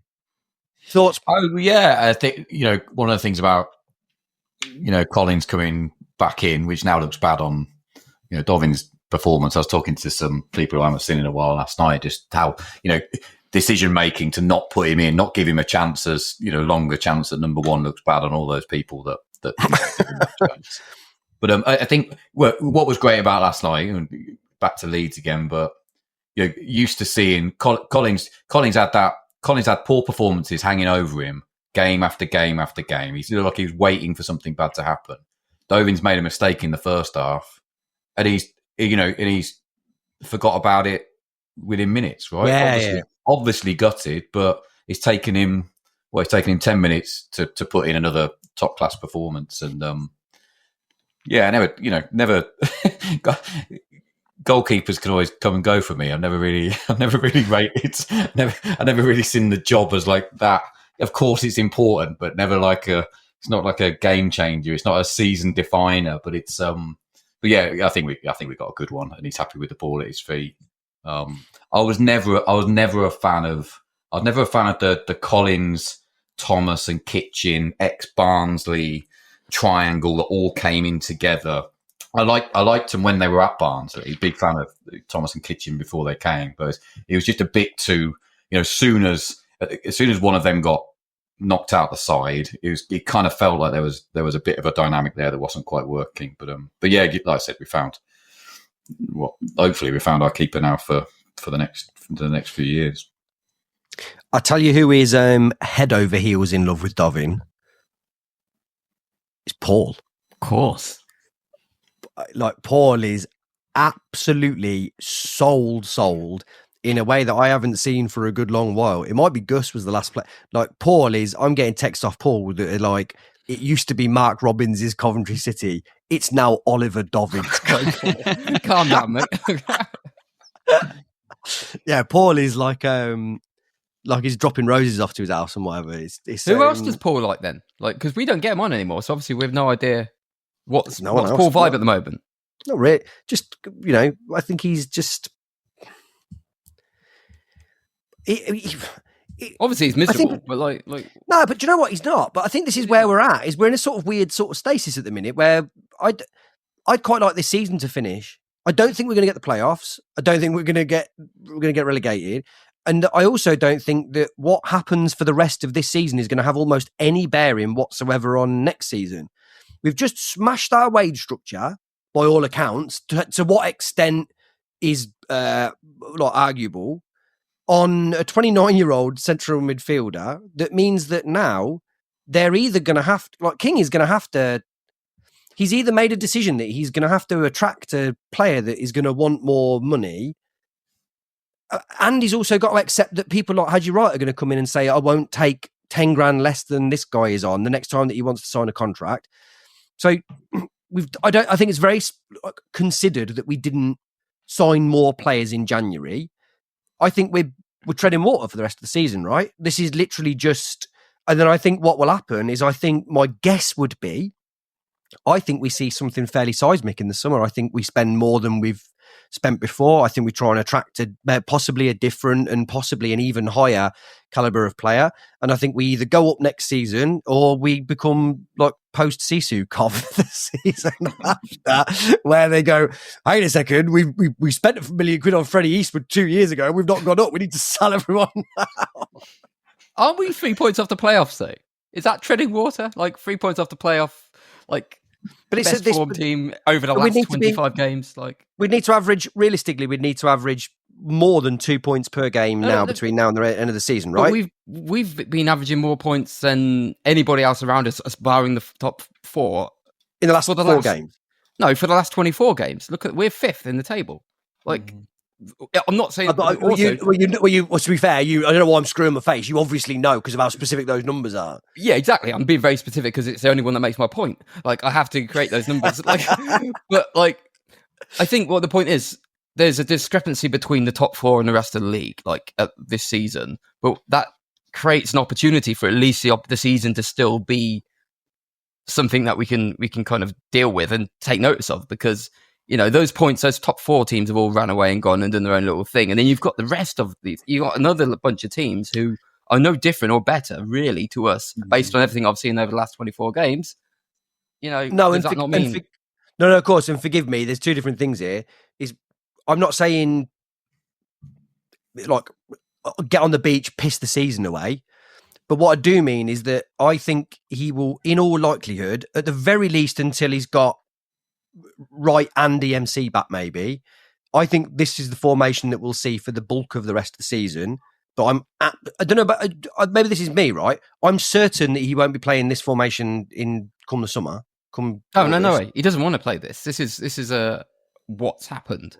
thoughts? Oh, yeah. I think, one of the things about, Collins coming back in, which now looks bad on, Dovin's performance. I was talking to some people I haven't seen in a while last night, just how, decision making to not put him in, not give him a chance as, longer chance at number one looks bad on all those people that give him a chance. But I think what was great about last night, back to Leeds again, but used to seeing Collins had poor performances hanging over him game after game after game. He looked like he was waiting for something bad to happen. Dovin's made a mistake in the first half, and he's forgot about it within minutes, right? Yeah, obviously gutted, but it's taken him 10 minutes to put in another top class performance. And never goalkeepers can always come and go for me. I've never really rated. I've never really seen the job as like that. Of course, it's important, but never it's not like a game changer. It's not a season definer, but it's But yeah, I think we got a good one, and he's happy with the ball at his feet. I was never a fan of the Collins, Thomas, and Kitchen ex Barnsley triangle that all came in together. I liked them when they were at Barnsley. Big fan of Thomas and Kitchen before they came, but it was just a bit too. As soon as one of them got knocked out the side, it kind of felt like there was a bit of a dynamic there that wasn't quite working. But yeah, like I said, hopefully we found our keeper now for the next few years. I'll tell you who is head over heels in love with Dovin. It's Paul. Of course. Like, Paul is absolutely sold in a way that I haven't seen for a good long while. It might be Gus was the last player. Like, Paul is, I'm getting text off Paul that like, it used to be Mark Robbins' Coventry City. It's now Oliver Dovin. Calm down, mate. Yeah, Paul is like he's dropping roses off to his house and whatever. It's Who else does Paul like then? Like, because we don't get him on anymore, so obviously we have no idea what's Paul vibe at the moment. Not really. Just, I think he's just. Obviously he's miserable, but like no, but do you know what? He's not. But I think this is where we're at. Is we're in a sort of weird sort of stasis at the minute where I'd quite like this season to finish. I don't think we're going to get the playoffs. I don't think we're going to get relegated. And I also don't think that what happens for the rest of this season is going to have almost any bearing whatsoever on next season. We've just smashed our wage structure, by all accounts. To what extent is arguable on a 29-year-old central midfielder? That means that now they're either going to have to, like, King is going to have to. He's either made a decision that he's going to have to attract a player that is going to want more money. And he's also got to accept that people like Haji Wright are going to come in and say, I won't take 10 grand less than this guy is on the next time that he wants to sign a contract. So I think it's very considered that we didn't sign more players in January. I think we're treading water for the rest of the season, right? This is literally just, and then I think what will happen is, I think my guess would be, I think we see something fairly seismic in the summer. I think we spend more than we've spent before. I think we try and attract possibly a different and possibly an even higher caliber of player. And I think we either go up next season or we become like post Sisu Cov the season after, where they go, wait a second, we spent £1 million on Freddie Eastwood 2 years ago. We've not gone up. We need to sell everyone now. Aren't we 3 points off the playoffs though? Is that treading water? Like 3 points off the playoff, like, but it's best form team over the last 25 games. Like, we'd need to average, realistically, more than 2 points per game between now and the end of the season, right? We've been averaging more points than anybody else around us barring the top 4 in the last 4 games. No, for the last 24 games. Look at, we're 5th in the table. Like, I'm not saying. To be fair, I don't know why I'm screwing my face. You obviously know because of how specific those numbers are. Yeah, exactly. I'm being very specific because it's the only one that makes my point. Like, I have to create those numbers. But I think what the point is, there's a discrepancy between the top 4 and the rest of the league, like, this season. But that creates an opportunity for at least the season to still be something that we can kind of deal with and take notice of, because, those points, those top 4 teams have all run away and gone and done their own little thing. And then you've got the rest of these, you've got another bunch of teams who are no different or better, really, to us, based on everything I've seen over the last 24 games. Does that not mean? No, of course, and forgive me. There's two different things here. I'm not saying like get on the beach, piss the season away. But what I do mean is that I think he will, in all likelihood, at the very least, until he's got Wright and EMC back, maybe. I think this is the formation that we'll see for the bulk of the rest of the season. But I don't know, but maybe this is me, right? I'm certain that he won't be playing this formation come the summer. No way. He doesn't want to play this. This is what's happened.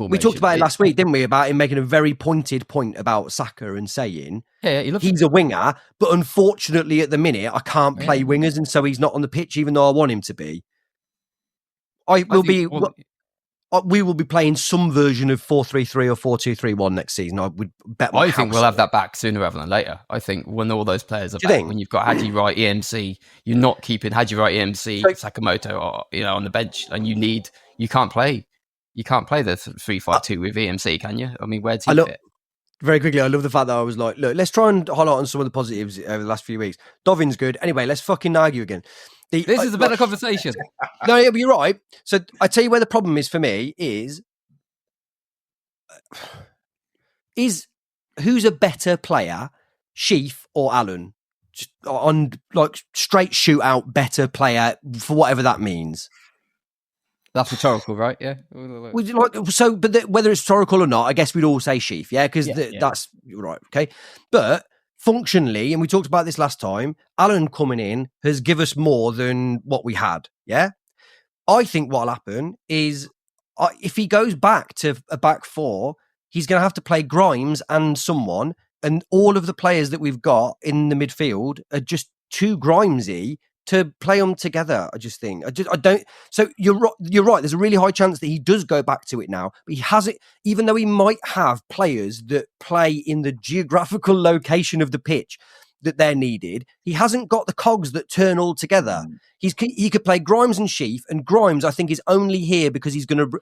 We talked about it last week, didn't we? About him making a very pointed point about Saka and saying he's a winger, but unfortunately at the minute I can't play wingers, and so he's not on the pitch, even though I want him to be. We will be playing some version of 4-3-3 or 4-2-3-1 next season. I would bet. I think we'll have that back sooner rather than later. I think when all those players are back, when you've got Haji Wright, EMC, you're not keeping Haji Wright, EMC, Sakamoto, or on the bench, and you can't play. You can't play the 3-5-2 with EMC, can you? I mean, where's he fit? Very quickly, I love the fact that I was like, look, let's try and highlight on some of the positives over the last few weeks. Dovin's good. Anyway, let's fucking argue again. This is a better conversation. No, you're right. So I tell you where the problem is for me is who's a better player, Sheaf or Allen? Just on like straight shootout, better player for whatever that means. That's rhetorical, right? Yeah. But whether it's rhetorical or not, I guess we'd all say Sheaf, yeah, because that's right, okay. But functionally, and we talked about this last time, Allen coming in has given us more than what we had, yeah. I think what'll happen is if he goes back to a back four, he's going to have to play Grimes and someone, and all of the players that we've got in the midfield are just too Grimesy to play them together. I just think I don't. So you're right. There's a really high chance that he does go back to it now, but he hasn't. Even though he might have players that play in the geographical location of the pitch that they're needed, he hasn't got the cogs that turn all together. He could play Grimes and Sheaf, and Grimes I think is only here because he's going to.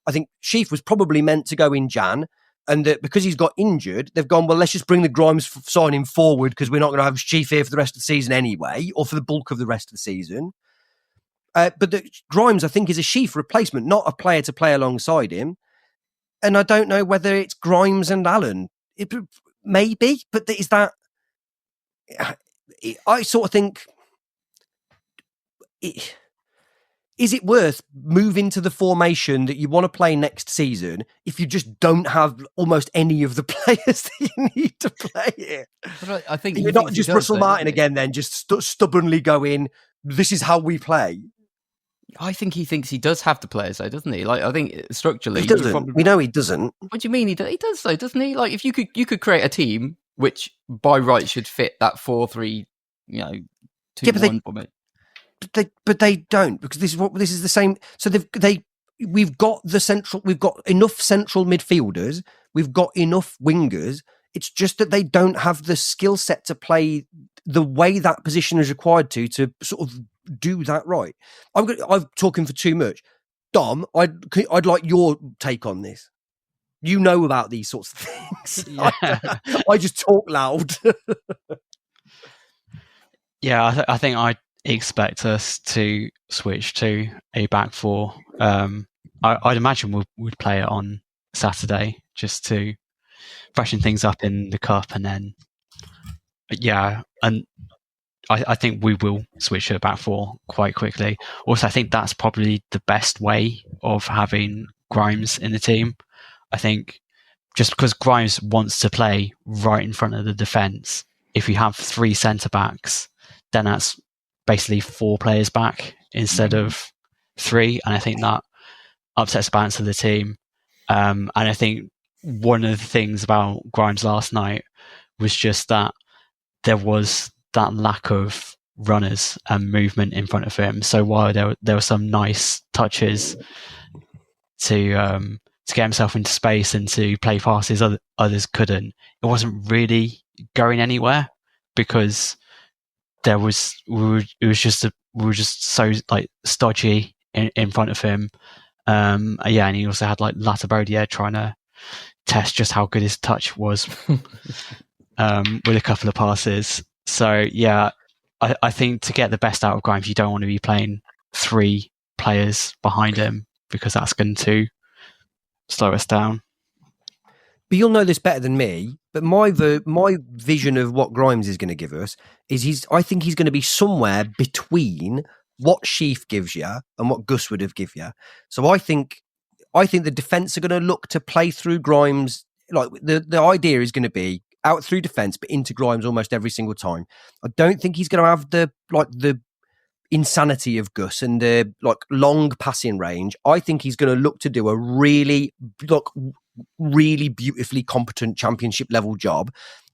I think Sheaf was probably meant to go in Jan. And that because he's got injured, they've gone, well, let's just bring the Grimes signing forward because we're not going to have Sheaf here for the rest of the season anyway, or for the bulk of the rest of the season. But Grimes, I think, is a Sheaf replacement, not a player to play alongside him. And I don't know whether it's Grimes and Allen. Maybe, but is that... I sort of think... Is it worth moving to the formation that you want to play next season if you just don't have almost any of the players that you need to play it? I think you're not just Russell Martin again, then just stubbornly going, this is how we play. I think he thinks he does have the players, though, doesn't he? Like, I think structurally, he doesn't. We know he doesn't. What do you mean he does? He does, though, doesn't he? Like, if you could create a team which by right should fit that 4-3, 2-1 format. But they don't, because this is the same. So we've got enough central midfielders, we've got enough wingers. It's just that they don't have the skill set to play the way that position is required to sort of do that right. I'm talking for too much. Dom, I'd like your take on this. You know about these sorts of things. Yeah. I just talk loud. Yeah, I think I expect us to switch to a back four. I'd imagine we'd play it on Saturday just to freshen things up in the cup, and then and I think we will switch to a back four quite quickly. Also, I think that's probably the best way of having Grimes in the team. I think just because Grimes wants to play right in front of the defence, if you have three centre backs, then that's basically four players back instead of three, and I think that upsets the balance of the team. And I think one of the things about Grimes last night was just that there was that lack of runners and movement in front of him. So while there were some nice touches to get himself into space and to play passes others couldn't, it wasn't really going anywhere because we were just so like stodgy in front of him. And he also had like Latabodia trying to test just how good his touch was with a couple of passes. So I think to get the best out of Grimes, you don't want to be playing three players behind him, because that's going to slow us down. But you'll know this better than me. But my vision of what Grimes is going to give us is I think he's going to be somewhere between what Sheaf gives you and what Gus would have given you. So I think the defence are going to look to play through Grimes. Like the idea is going to be out through defence, but into Grimes almost every single time. I don't think he's going to have the insanity of Gus and the long passing range. I think he's going to look to do a really beautifully competent championship level job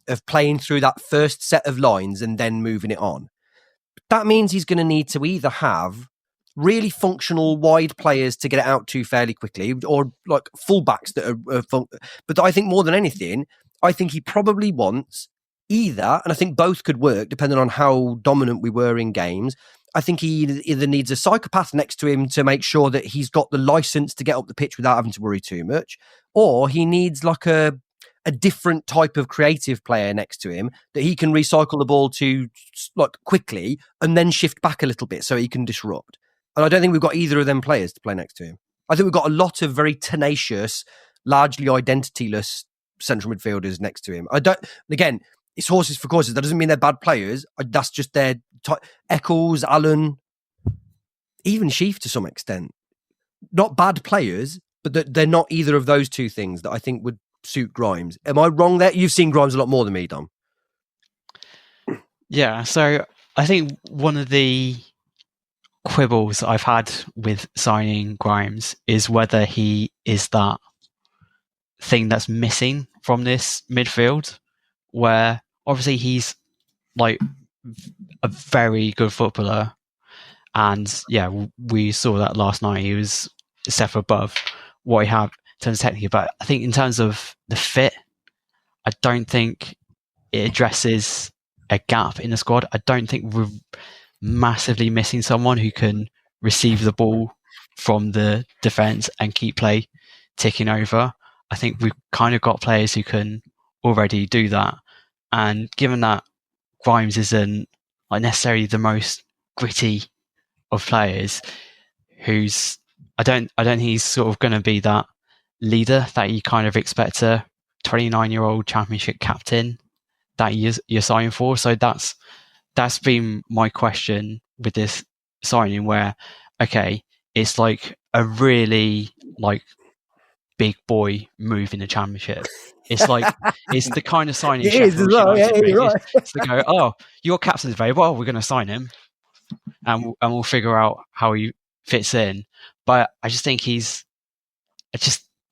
of playing through that first set of lines and then moving it on. That means he's going to need to either have really functional wide players to get it out to fairly quickly, or fullbacks that are but I think more than anything, I think he probably wants either, and I think both could work depending on how dominant we were in games. I think he either needs a psychopath next to him to make sure that he's got the license to get up the pitch without having to worry too much, or he needs a different type of creative player next to him that he can recycle the ball to quickly and then shift back a little bit so he can disrupt. And I don't think we've got either of them players to play next to him. I think we've got a lot of very tenacious, largely identityless central midfielders next to him. Again, it's horses for courses. That doesn't mean they're bad players. That's just their Eccles, Allen, even Sheaf to some extent. Not bad players, but they're not either of those two things that I think would suit Grimes. Am I wrong there? You've seen Grimes a lot more than me, Dom. Yeah, so I think one of the quibbles I've had with signing Grimes is whether he is that thing that's missing from this midfield, where obviously he's a very good footballer, and we saw that last night. He was a step above what he had in terms of technically, but I think in terms of the fit, I don't think it addresses a gap in the squad. I don't think we're massively missing someone who can receive the ball from the defence and keep play ticking over. I think we've kind of got players who can already do that. And given that Grimes isn't necessarily the most gritty of players, I don't think he's sort of going to be that leader that you kind of expect a 29-year-old championship captain that you're signing for. So that's been my question with this signing, where it's a really big boy move in the championship. It's it's the kind of signing it is as well. Yeah, you're right. It's to go, oh, your captain's available, we're going to sign him, and we'll figure out how he fits in. But I just think it's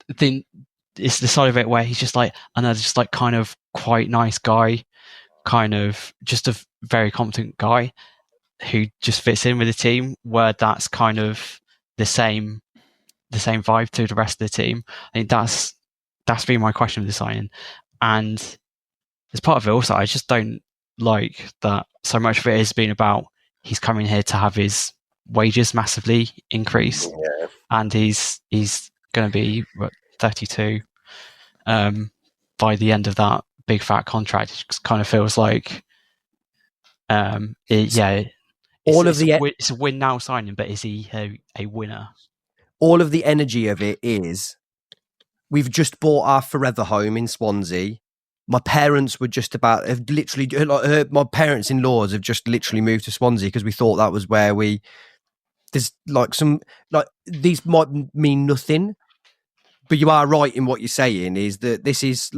the side of it where he's just another kind of quite nice guy, kind of just a very competent guy who just fits in with the team, where that's kind of the same vibe to the rest of the team. I think that's been my question with the signing. And as part of it also, I just don't like that so much of it has been about he's coming here to have his wages massively increased. Yeah. And he's going to be 32 by the end of that big fat contract. It just kind of feels like it's a win now signing, but is he a winner? All of the energy of it is, we've just bought our forever home in Swansea. My parents were just about have literally my parents-in-laws have just literally moved to Swansea because we thought that was where there's these might mean nothing, but you are right in what you're saying, is that this is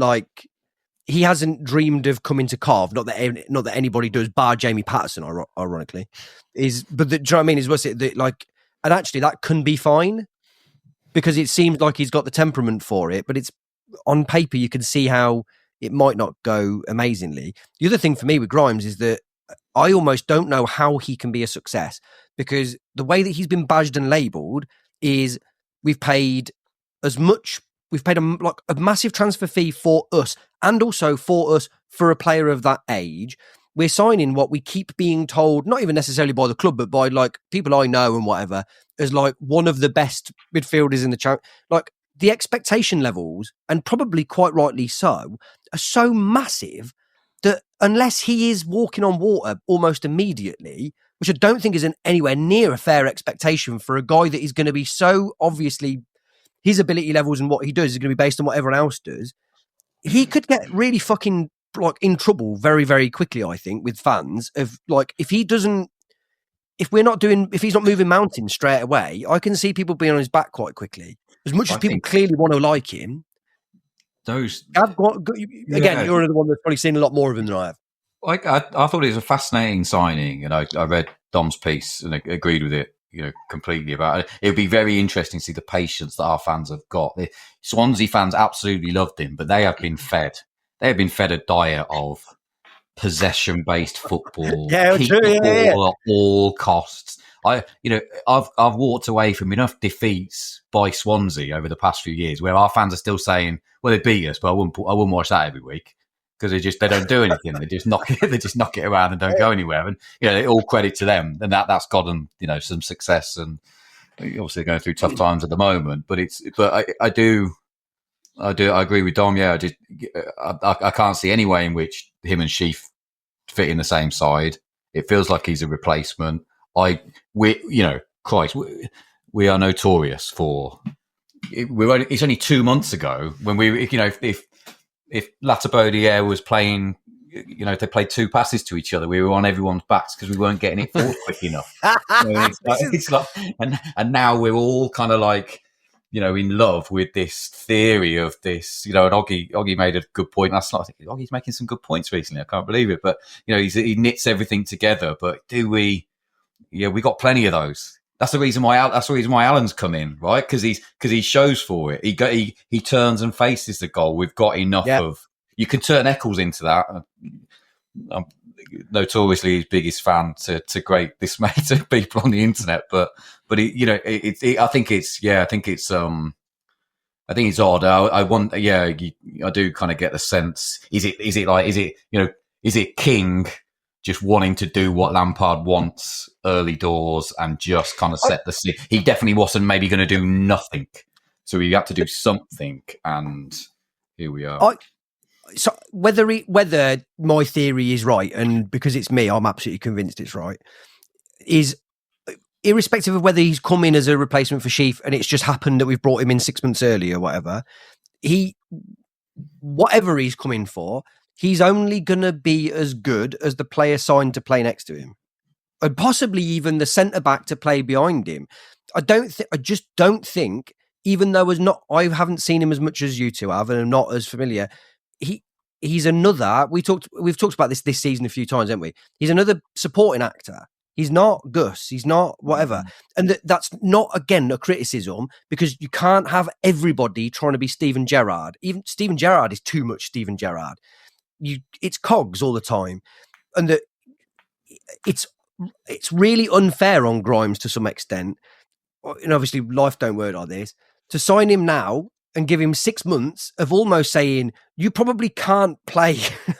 he hasn't dreamed of coming to Carve, not that anybody does, bar Jamie Patterson, ironically, do you know what I mean? Is what's it that and actually that can be fine, because it seems like he's got the temperament for it, but it's on paper you can see how it might not go amazingly. The other thing for me with Grimes is that I almost don't know how he can be a success, because the way that he's been badged and labelled is we've paid a massive transfer fee for us, and also for us for a player of that age. We're signing what we keep being told, not even necessarily by the club, but by people I know and whatever, as one of the best midfielders in the champ. The expectation levels, and probably quite rightly so, are so massive that unless he is walking on water almost immediately, which I don't think is anywhere near a fair expectation for a guy that is going to be so obviously his ability levels and what he does is going to be based on what everyone else does. He could get really fucking like in trouble very, very quickly, I think, with fans of like, if he's not moving mountains straight away, I can see people being on his back quite quickly. As much as people clearly want to like him. Again, you're another one that's probably seen a lot more of him than I have. I thought it was a fascinating signing, and I read Dom's piece and I agreed with it, completely about it. It would be very interesting to see the patience that our fans have got. The Swansea fans absolutely loved him, but they have been fed a diet of possession-based football, keep the ball at all costs. I've walked away from enough defeats by Swansea over the past few years where our fans are still saying, "Well, they beat us, but I wouldn't watch that every week." Because they don't do anything. They just knock it around and don't go anywhere. And all credit to them. And that's got them, some success. And obviously they're going through tough times at the moment. But I agree with Dom. Yeah, I can't see any way in which him and Sheaf fit in the same side. It feels like he's a replacement. We are notorious for. It's only 2 months ago when we, if Latabodiere was playing, if they played two passes to each other, we were on everyone's backs because we weren't getting it forward quick enough. And now we're all kind of like, in love with this theory of this, and Oggy made a good point last night. I think Oggy's making some good points recently. I can't believe it, but he knits everything together. But we got plenty of those. That's the reason why Alan's come in, right? Because he shows for it. He turns and faces the goal. We've got enough of. You can turn Eccles into that. I'm notoriously his biggest fan to great dismay to people on the internet, but I think it's odd. I do kind of get the sense. Is it King just wanting to do what Lampard wants early doors and just kind of set the scene? He definitely wasn't maybe going to do nothing, so he had to do something, and here we are. So whether my theory is right, and because it's me, I'm absolutely convinced it's right, is irrespective of whether he's come in as a replacement for Sheaf and it's just happened that we've brought him in 6 months earlier or whatever, whatever he's coming for, he's only going to be as good as the player signed to play next to him, and possibly even the centre-back to play behind him. I just don't think, even though I haven't seen him as much as you two have and I'm not as familiar, he's another, we've talked about this season a few times, haven't we? He's another supporting actor. He's not Gus. He's not whatever. And that's not, again, a criticism, because you can't have everybody trying to be Steven Gerrard. Even Steven Gerrard is too much Steven Gerrard. It's cogs all the time. And it's really unfair on Grimes to some extent. And obviously life don't work like this. To sign him now and give him 6 months of almost saying, you probably can't play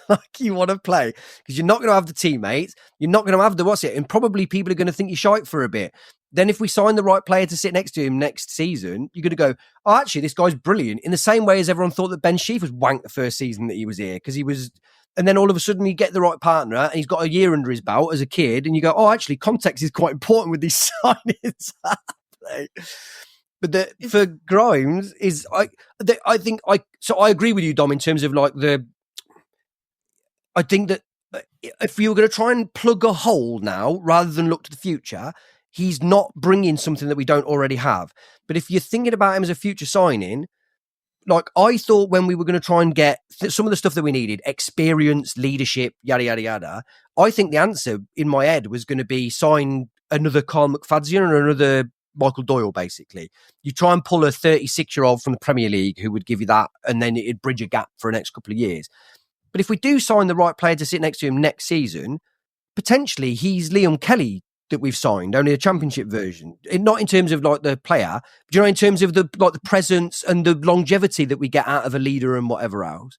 like you want to play because you're not going to have the teammates, you're not going to have the and probably people are going to think you're shite for a bit. Then if we sign the right player to sit next to him next season, you're going to go, oh, actually, this guy's brilliant. In the same way as everyone thought that Ben Sheaf was wank the first season that he was here because he was... And then all of a sudden you get the right partner and he's got a year under his belt as a kid and you go, oh, actually, context is quite important with these signings. But for Grimes I agree with you, Dom, in terms of like I think that if you were going to try and plug a hole now rather than look to the future, he's not bringing something that we don't already have. But if you're thinking about him as a future signing, like I thought when we were going to try and get some of the stuff that we needed, experience, leadership, yada, yada, yada, I think the answer in my head was going to be sign another Carl McFadzean or another Michael Doyle, basically. You try and pull a 36-year-old from the Premier League who would give you that, and then it'd bridge a gap for the next couple of years. But if we do sign the right player to sit next to him next season, potentially he's Liam Kelly that we've signed, only a championship version. Not in terms of like the player, but in terms of the presence and the longevity that we get out of a leader and whatever else.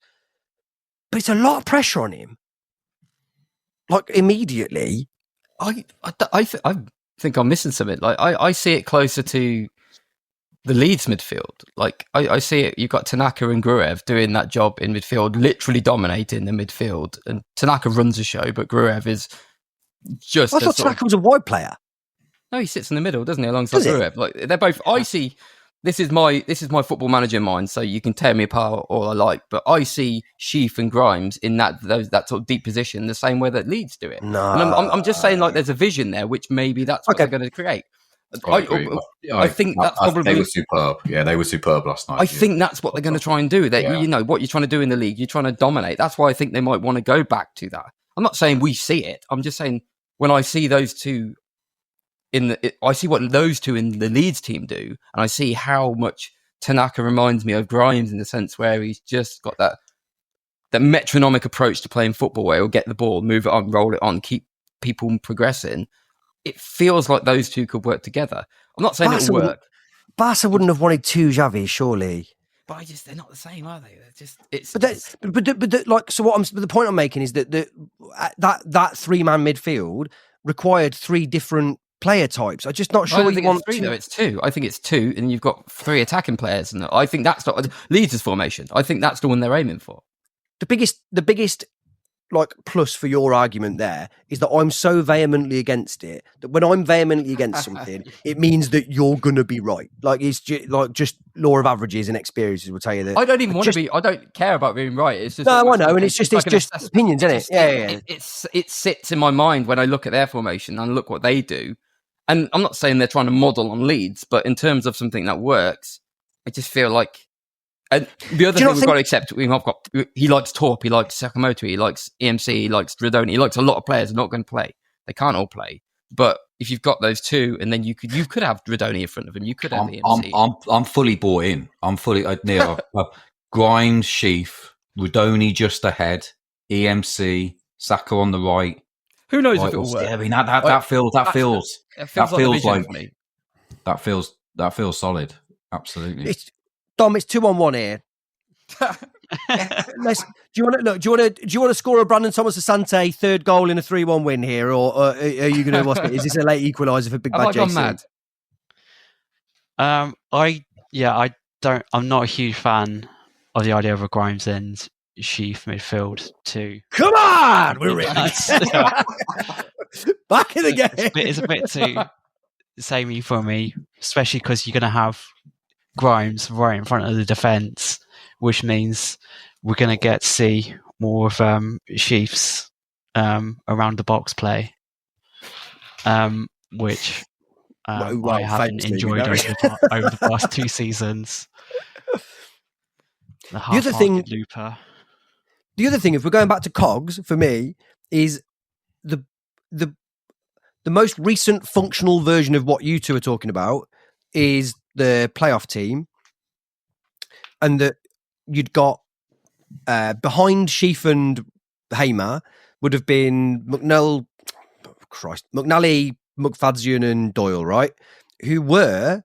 But it's a lot of pressure on him. Like immediately. I think I'm missing something. Like I see it closer to the Leeds midfield. Like I see it. You've got Tanaka and Gruev doing that job in midfield, literally dominating the midfield. And Tanaka runs the show, but Gruev is just. I thought Tanaka was a wide player. No, he sits in the middle, doesn't he? Alongside Ruev. Like they're both. I see. This is my football manager mind. So you can tear me apart all I like, but I see Sheaf and Grimes in that sort of deep position, the same way that Leeds do it. No, and I'm just saying, like, there's a vision there, which maybe that's what they're going to create. I think that's probably they were superb. Yeah, they were superb last night. I think that's what they're going to try and do. That you know what you're trying to do in the league, you're trying to dominate. That's why I think they might want to go back to that. I'm not saying we see it. I'm just saying when I see those two I see what those two in the Leeds team do, and I see how much Tanaka reminds me of Grimes in the sense where he's just got that metronomic approach to playing football, where he'll get the ball, move it on, roll it on, keep people progressing. It feels like those two could work together. I'm not saying it'll work. Barca wouldn't have wanted two Xavi, surely. But they're not the same, are they? They're just the point I'm making is that that 3-man midfield required 3 different player types. I'm just not sure what you want. It's 2. I think it's 2, and you've got 3 attacking players, and I think that's not Leeds' formation. I think that's the one they're aiming for. The biggest like plus for your argument there is that I'm so vehemently against it that when I'm vehemently against something, it means that you're gonna be right. Like it's just law of averages and experiences will tell you that. I don't even want to be. I don't care about being right. It's just no, I know, and it's just opinions, isn't it? Yeah. It sits in my mind when I look at their formation and look what they do. And I'm not saying they're trying to model on Leeds, but in terms of something that works, I just feel like. And the other thing we've got to accept, he likes Torp, he likes Sakamoto, he likes EMC, he likes Dradoni, he likes a lot of players who are not going to play. They can't all play. But if you've got those two, and then you could have Dradoni in front of him, you could have EMC. I'm fully bought in. I'm fully near Grimes, Sheaf, Dradoni just ahead, EMC, Saka on the right. Who knows if it will work? Yeah, I mean that feels solid. Absolutely. Dom, it's 2-on-1 here. Do you want to score a Brandon Thomas Asante 3rd goal in a 3-1 win here, or are you going to? Is this a late equaliser for Big Bad Jason? Mad? I'm not a huge fan of the idea of a Grimes and Sheaf midfield too. Come on, we're ready. Back in the game. It's a bit too samey for me, especially because you're going to have Grimes right in front of the defence, which means we're going to get to see more of Sheaf's around the box play, which I haven't enjoyed over the past 2 seasons. The other thing, if we're going back to cogs, for me, is the most recent functional version of what you two are talking about is the playoff team, and that you'd got behind Sheaf and Hamer would have been McNally, McFadzean and Doyle, right? Who were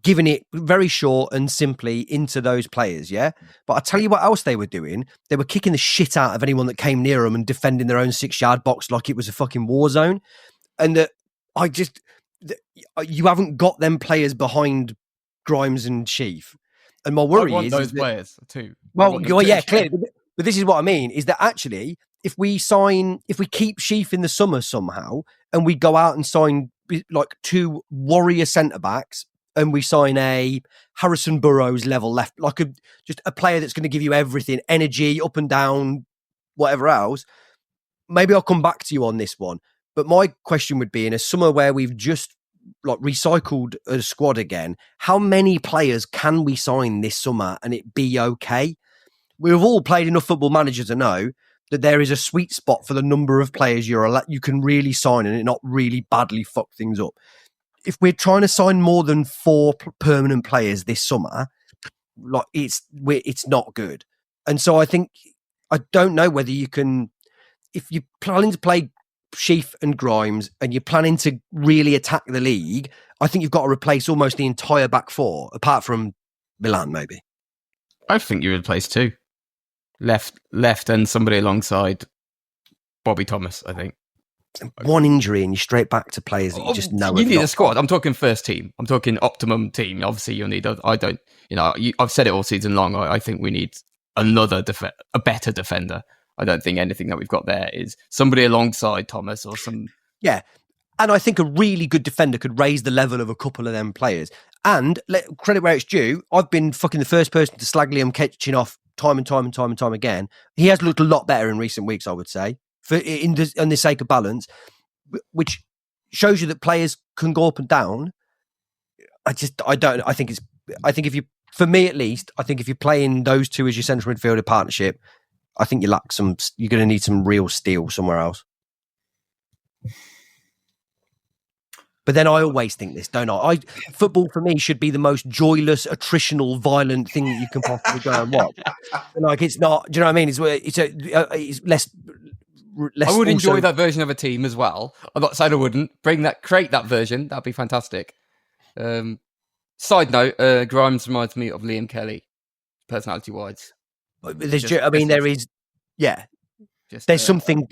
giving it very short and simply into those players, yeah? But I tell you what else they were doing. They were kicking the shit out of anyone that came near them and defending their own 6-yard box like it was a fucking war zone. And that you haven't got them players behind Grimes and Sheaf. And my worry is those players too. Well, yeah, clearly. But this is what I mean, is that actually, if we keep Sheaf in the summer somehow, and we go out and sign like 2 warrior centre-backs, and we sign a Harrison Burrows level left, like just a player that's going to give you everything, energy, up and down, whatever else, maybe I'll come back to you on this one. But my question would be, in a summer where we've just like recycled a squad again, how many players can we sign this summer and it be okay? We've all played enough Football Manager to know that there is a sweet spot for the number of players you can really sign and it not really badly fuck things up. If we're trying to sign more than 4 permanent players this summer, like it's not good. And so I don't know whether you can, if you're planning to play Sheaf and Grimes and you're planning to really attack the league, I think you've got to replace almost the entire back 4, apart from Milan, maybe. I think you replace 2. Left and somebody alongside Bobby Thomas, I think. One injury and you're straight back to players that you just know. You need a squad. I'm talking first team. I'm talking optimum team. Obviously, you'll need. I've said it all season long. I think we need a better defender. I don't think anything that we've got there is somebody alongside Thomas or some Yeah. And I think a really good defender could raise the level of a couple of them players. And credit where it's due, I've been fucking the first person to slag Liam catching off time and time again. He has looked a lot better in recent weeks, I would say, on the sake of balance, which shows you that players can go up and down. I think if you, for me at least, I think if you're playing those two as your central midfielder partnership, I think you're going to need some real steel somewhere else. But then I always think this, don't I? Football for me should be the most joyless, attritional, violent thing that you can possibly go and watch. Like it's not. Do you know what I mean? It's less. I would enjoy that version of a team as well. I'm not saying I wouldn't create that version. That'd be fantastic. Side note: Grimes reminds me of Liam Kelly, personality-wise. There's something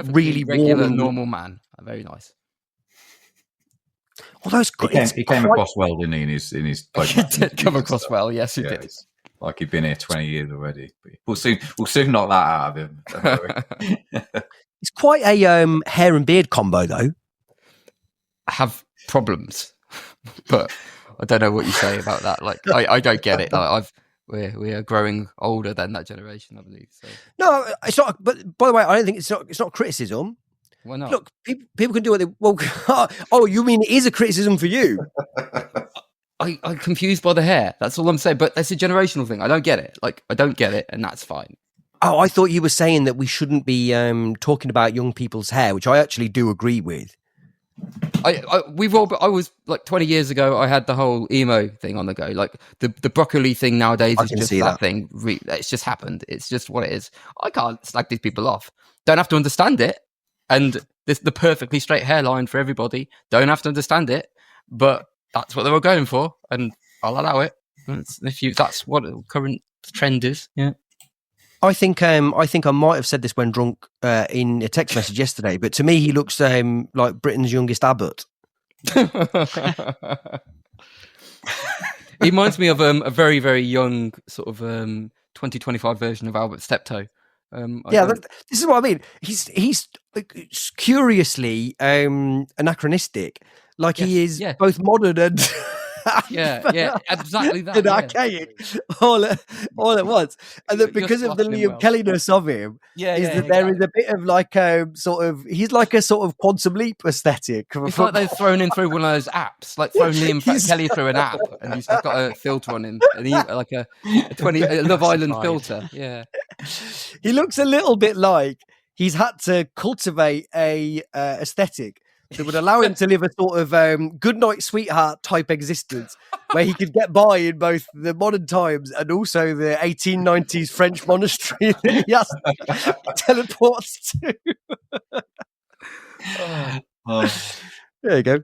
really regular, normal man. Very nice. He came across well, didn't he? In his he did come across well. Yes, he did. Like he'd been here 20 years already. We'll soon knock that out of him. It's quite a hair and beard combo, though. I have problems, but I don't know what you say about that. Like, I don't get it. Like, we are growing older than that generation, I believe. So. No, it's not. But by the way, I don't think it's not criticism. Why not? Look, people can do what they. Well, oh, you mean it is a criticism for you? I'm confused by the hair. That's all I'm saying. But that's a generational thing. I don't get it. Like, I don't get it, and that's fine. Oh, I thought you were saying that we shouldn't be talking about young people's hair, which I actually do agree with. I was like 20 years ago. I had the whole emo thing on the go. Like the broccoli thing nowadays is just that thing. It's just happened. It's just what it is. I can't slag these people off. Don't have to understand it. And the perfectly straight hairline for everybody. Don't have to understand it, but that's what they were going for, and I'll allow it. That's what the current trend is. Yeah. I think I might have said this when drunk in a text message yesterday, but to me he looks like Britain's youngest abbot. He reminds me of a very, very young sort of 2025 version of Albert Steptoe. This is what I mean. He's curiously anachronistic. Like he is both modern and exactly that. And archaic all at once. And that because of the Liam Kelly-ness of him, there is a bit of like he's like a sort of quantum leap aesthetic. It's like they've thrown in through one of those apps, like thrown Liam Kelly through an app, and he's got a filter on him, and like a Love Island filter. Yeah, he looks a little bit like he's had to cultivate a aesthetic that would allow him to live a sort of good night sweetheart type existence where he could get by in both the modern times and also the 1890s French monastery that he has teleports to. There you go.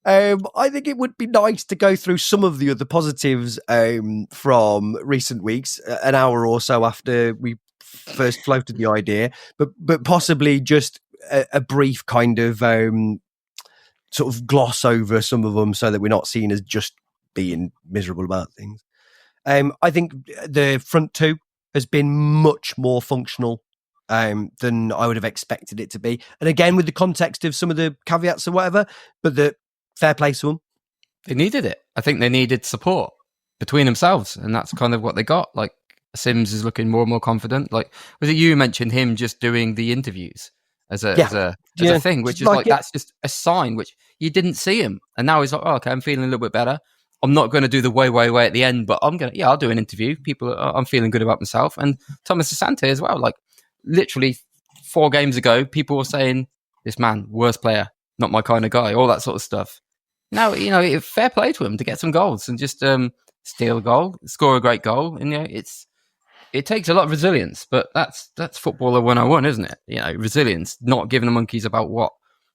I think it would be nice to go through some of the other positives from recent weeks, an hour or so after we first floated the idea, but possibly just a brief kind of sort of gloss over some of them so that we're not seen as just being miserable about things. I think the front two has been much more functional than I would have expected it to be. And again, with the context of some of the caveats or whatever, but the fair play to them. They needed it. I think they needed support between themselves, and that's kind of what they got. Like Sims is looking more and more confident. Like, was it you mentioned him just doing the interviews as a thing, which is like that's just a sign which you didn't see him, and now he's like, oh, okay, I'm feeling a little bit better. I'm not going to do the way at the end, but I'll do an interview. I'm feeling good about myself. And Thomas Asante as well. Like literally 4 games ago, people were saying this man, worst player, not my kind of guy, all that sort of stuff. Now, fair play to him to get some goals and just steal a goal, score a great goal. And it takes a lot of resilience, but that's footballer 101, isn't it? Resilience, not giving the monkeys about what,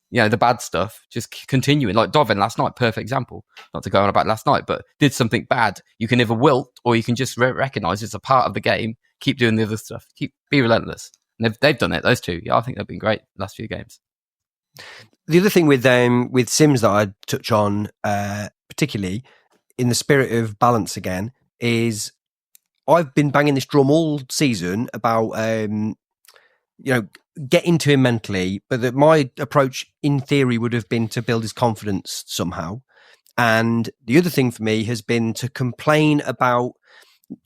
the bad stuff, just continuing. Like Dovin last night, perfect example. Not to go on about last night, but did something bad. You can either wilt or you can just recognise it's a part of the game, keep doing the other stuff, be relentless. And they've done it, those two. Yeah, I think they've been great the last few games. The other thing with Sims that I'd touch on, particularly in the spirit of balance again, is I've been banging this drum all season about, get into him mentally, but that my approach in theory would have been to build his confidence somehow. And the other thing for me has been to complain about,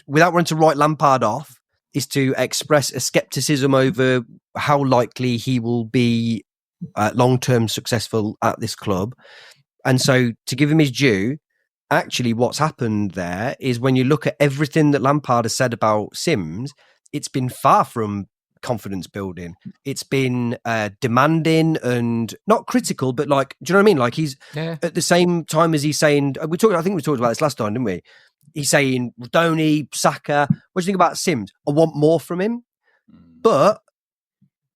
without wanting to write Lampard off, is to express a skepticism over how likely he will be long-term successful at this club. And so to give him his due, actually what's happened there is when you look at everything that Lampard has said about Sims, it's been far from confidence building. It's been demanding and not critical, but like, do you know what I mean? Like he's at the same time as he's saying, I think we talked about this last time, didn't we? He's saying, Rodoni, Saka, what do you think about Sims? I want more from him. But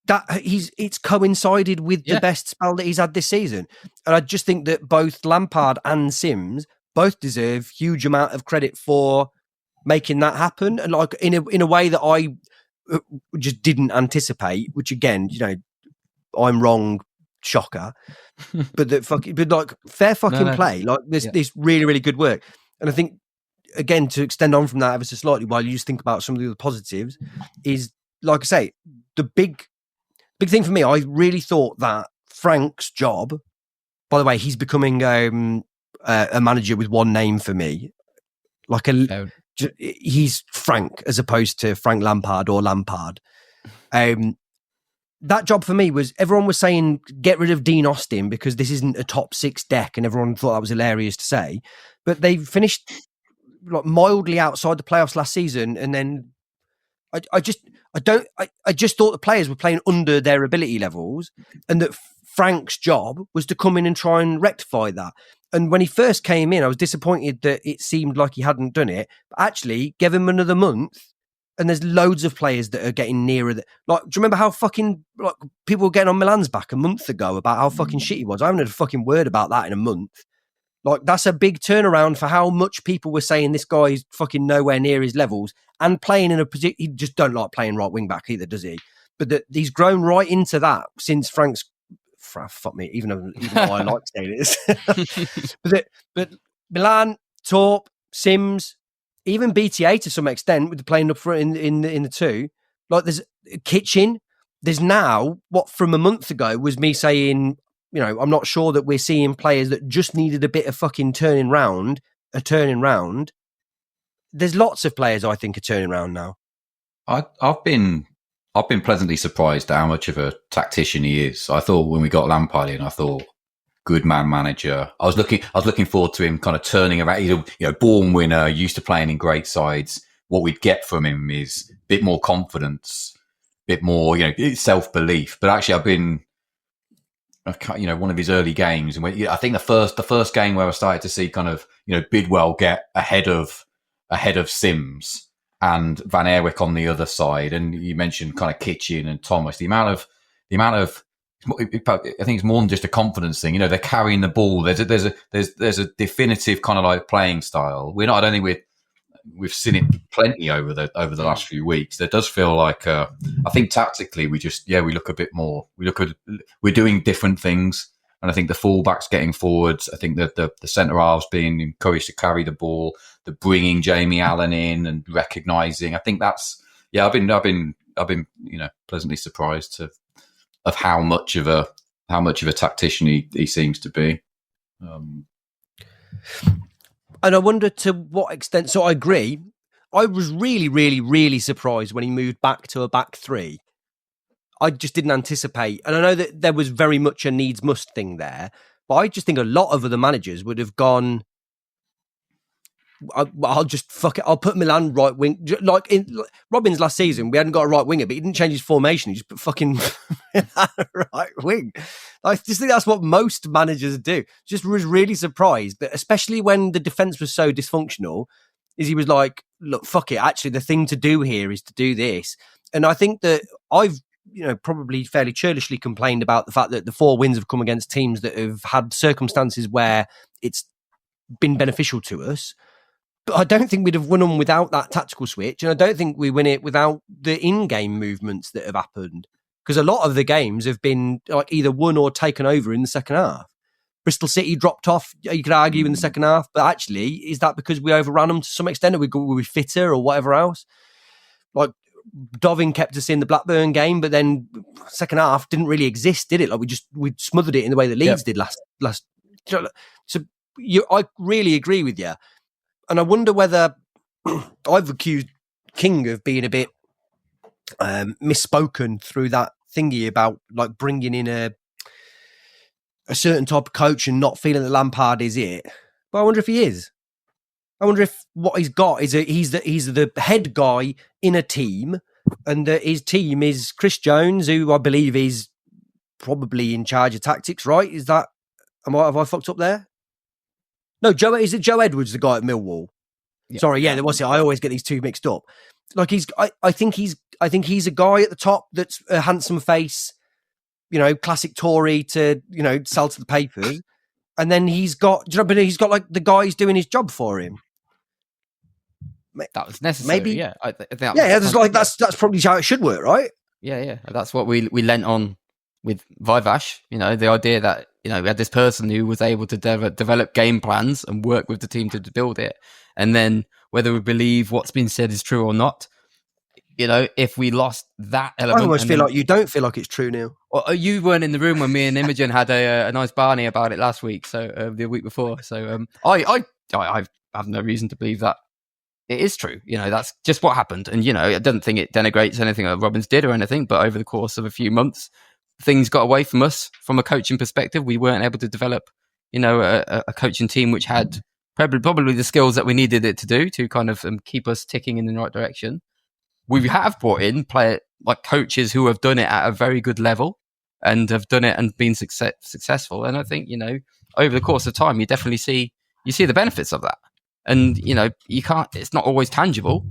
it's coincided with the best spell that he's had this season. And I just think that both Lampard and Sims both deserve huge amount of credit for making that happen. And like in a way that I just didn't anticipate, which again, you know, I'm wrong, shocker. but like fair fucking play. Like this really, really good work. And I think, again, to extend on from that ever so slightly, while you just think about some of the other positives, is, like I say, the big thing for me, I really thought that Frank's job, by the way, he's becoming a manager with one name for me. Like he's Frank as opposed to Frank Lampard or Lampard. That job for me was, everyone was saying, get rid of Dean Austin because this isn't a top 6 deck, and everyone thought that was hilarious to say. But they finished like mildly outside the playoffs last season, and then I just thought the players were playing under their ability levels, and that Frank's job was to come in and try and rectify that. And when he first came in, I was disappointed that it seemed like he hadn't done it. But actually, give him another month, and there's loads of players that are getting nearer. Like, do you remember how fucking like people were getting on Milan's back a month ago about how fucking shit he was? I haven't heard a fucking word about that in a month. Like, that's a big turnaround for how much people were saying this guy's fucking nowhere near his levels, and playing in a position. He just don't like playing right wing back either, does he? But that he's grown right into that since Frank's. Fuck me, even though I like saying this. but Milan, Torp, Sims, even BTA to some extent with the playing up front in the two. Like, there's Kitchen. There's now what from a month ago was me saying, you know, I'm not sure that we're seeing players that just needed a bit of fucking turning round. There's lots of players I think are turning round now. I've been pleasantly surprised at how much of a tactician he is. I thought when we got Lampard in, I thought good man manager. I was looking forward to him kind of turning around. He's a born winner, used to playing in great sides. What we'd get from him is a bit more confidence, a bit more, self-belief. But actually, I've been, one of his early games, and I think the first game where I started to see kind of, Bidwell get ahead of Sims and Van Eerwyck on the other side, and you mentioned kind of Kitchen and Thomas. The amount of, I think it's more than just a confidence thing. They're carrying the ball. There's a definitive kind of like playing style. I don't think we've seen it plenty over the last few weeks. There does feel like I think tactically we look a bit more. We're doing different things. And I think the fullbacks getting forwards. I think that the centre halves being encouraged to carry the ball, the bringing Jamie Allen in and recognising. I think that's I've been pleasantly surprised of how much of a tactician he seems to be. And I wonder to what extent. So I agree. I was really, really, really surprised when he moved back to a back three. I just didn't anticipate. And I know that there was very much a needs must thing there, but I just think a lot of other managers would have gone, I'll just fuck it. I'll put Milan right wing. Like in Robin's last season, we hadn't got a right winger, but he didn't change his formation. He just put fucking right wing. I just think that's what most managers do. Just was really surprised that, especially when the defense was so dysfunctional, is he was like, look, fuck it. Actually, the thing to do here is to do this. And I think that I've, probably fairly churlishly complained about the fact that the 4 wins have come against teams that have had circumstances where it's been beneficial to us. But I don't think we'd have won them without that tactical switch. And I don't think we win it without the in-game movements that have happened. Because a lot of the games have been like either won or taken over in the second half. Bristol City dropped off, you could argue, in the second half. But actually, is that because we overran them to some extent? Or were we fitter or whatever else? Like, Dovin kept us in the Blackburn game, but then second half didn't really exist, did it? Like we smothered it in the way that Leeds did last. So I really agree with you, and I wonder whether I've accused King of being a bit misspoken through that thingy about like bringing in a certain type of coach and not feeling that Lampard is it. But I wonder if he is. I wonder if what he's got is he's the head guy in a team, and his team is Chris Jones, who I believe is probably in charge of tactics. Right? Is that? Have I fucked up there? No, is it Joe Edwards, the guy at Millwall? Yeah. Sorry, there was it. I always get these two mixed up. Like I think he's a guy at the top that's a handsome face, classic Tory to sell to the papers, and then he's got like the guys doing his job for him. That was necessary. Maybe, yeah. That's probably how it should work, right? Yeah. That's what we lent on with Vivash. The idea that we had this person who was able to develop game plans and work with the team to build it, and then whether we believe what's been said is true or not, if we lost that element, I almost feel like you don't feel like it's true now. Well, you weren't in the room when me and Imogen had a nice Barney about it last week, so the week before. So I have no reason to believe that it is true. That's just what happened. And, I don't think it denigrates anything that Robbins did or anything, but over the course of a few months, things got away from us from a coaching perspective. We weren't able to develop, a coaching team which had probably the skills that we needed it to do to kind of keep us ticking in the right direction. We have brought in coaches who have done it at a very good level and have done it and been successful. And I think, over the course of time, you definitely see the benefits of that. And, you can't, it's not always tangible,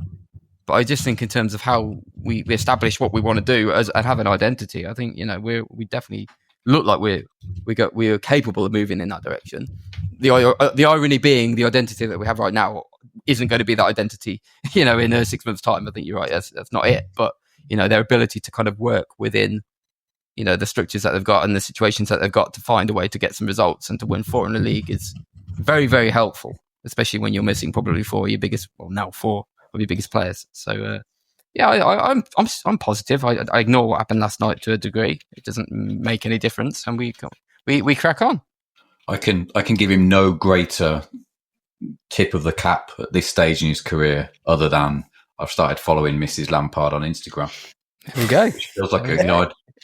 but I just think in terms of how we establish what we want to do and have an identity, I think, we definitely look like we're capable of moving in that direction. The irony being the identity that we have right now isn't going to be that identity, in 6 months' time. I think you're right. That's not it. But, their ability to kind of work within, the structures that they've got and the situations that they've got to find a way to get some results and to win 4 in the league is very, very helpful, especially when you're missing probably 4 of your biggest players. So, I'm positive. I ignore what happened last night to a degree. It doesn't make any difference, and we crack on. I can give him no greater tip of the cap at this stage in his career, other than I've started following Mrs. Lampard on Instagram. There we go. Which feels like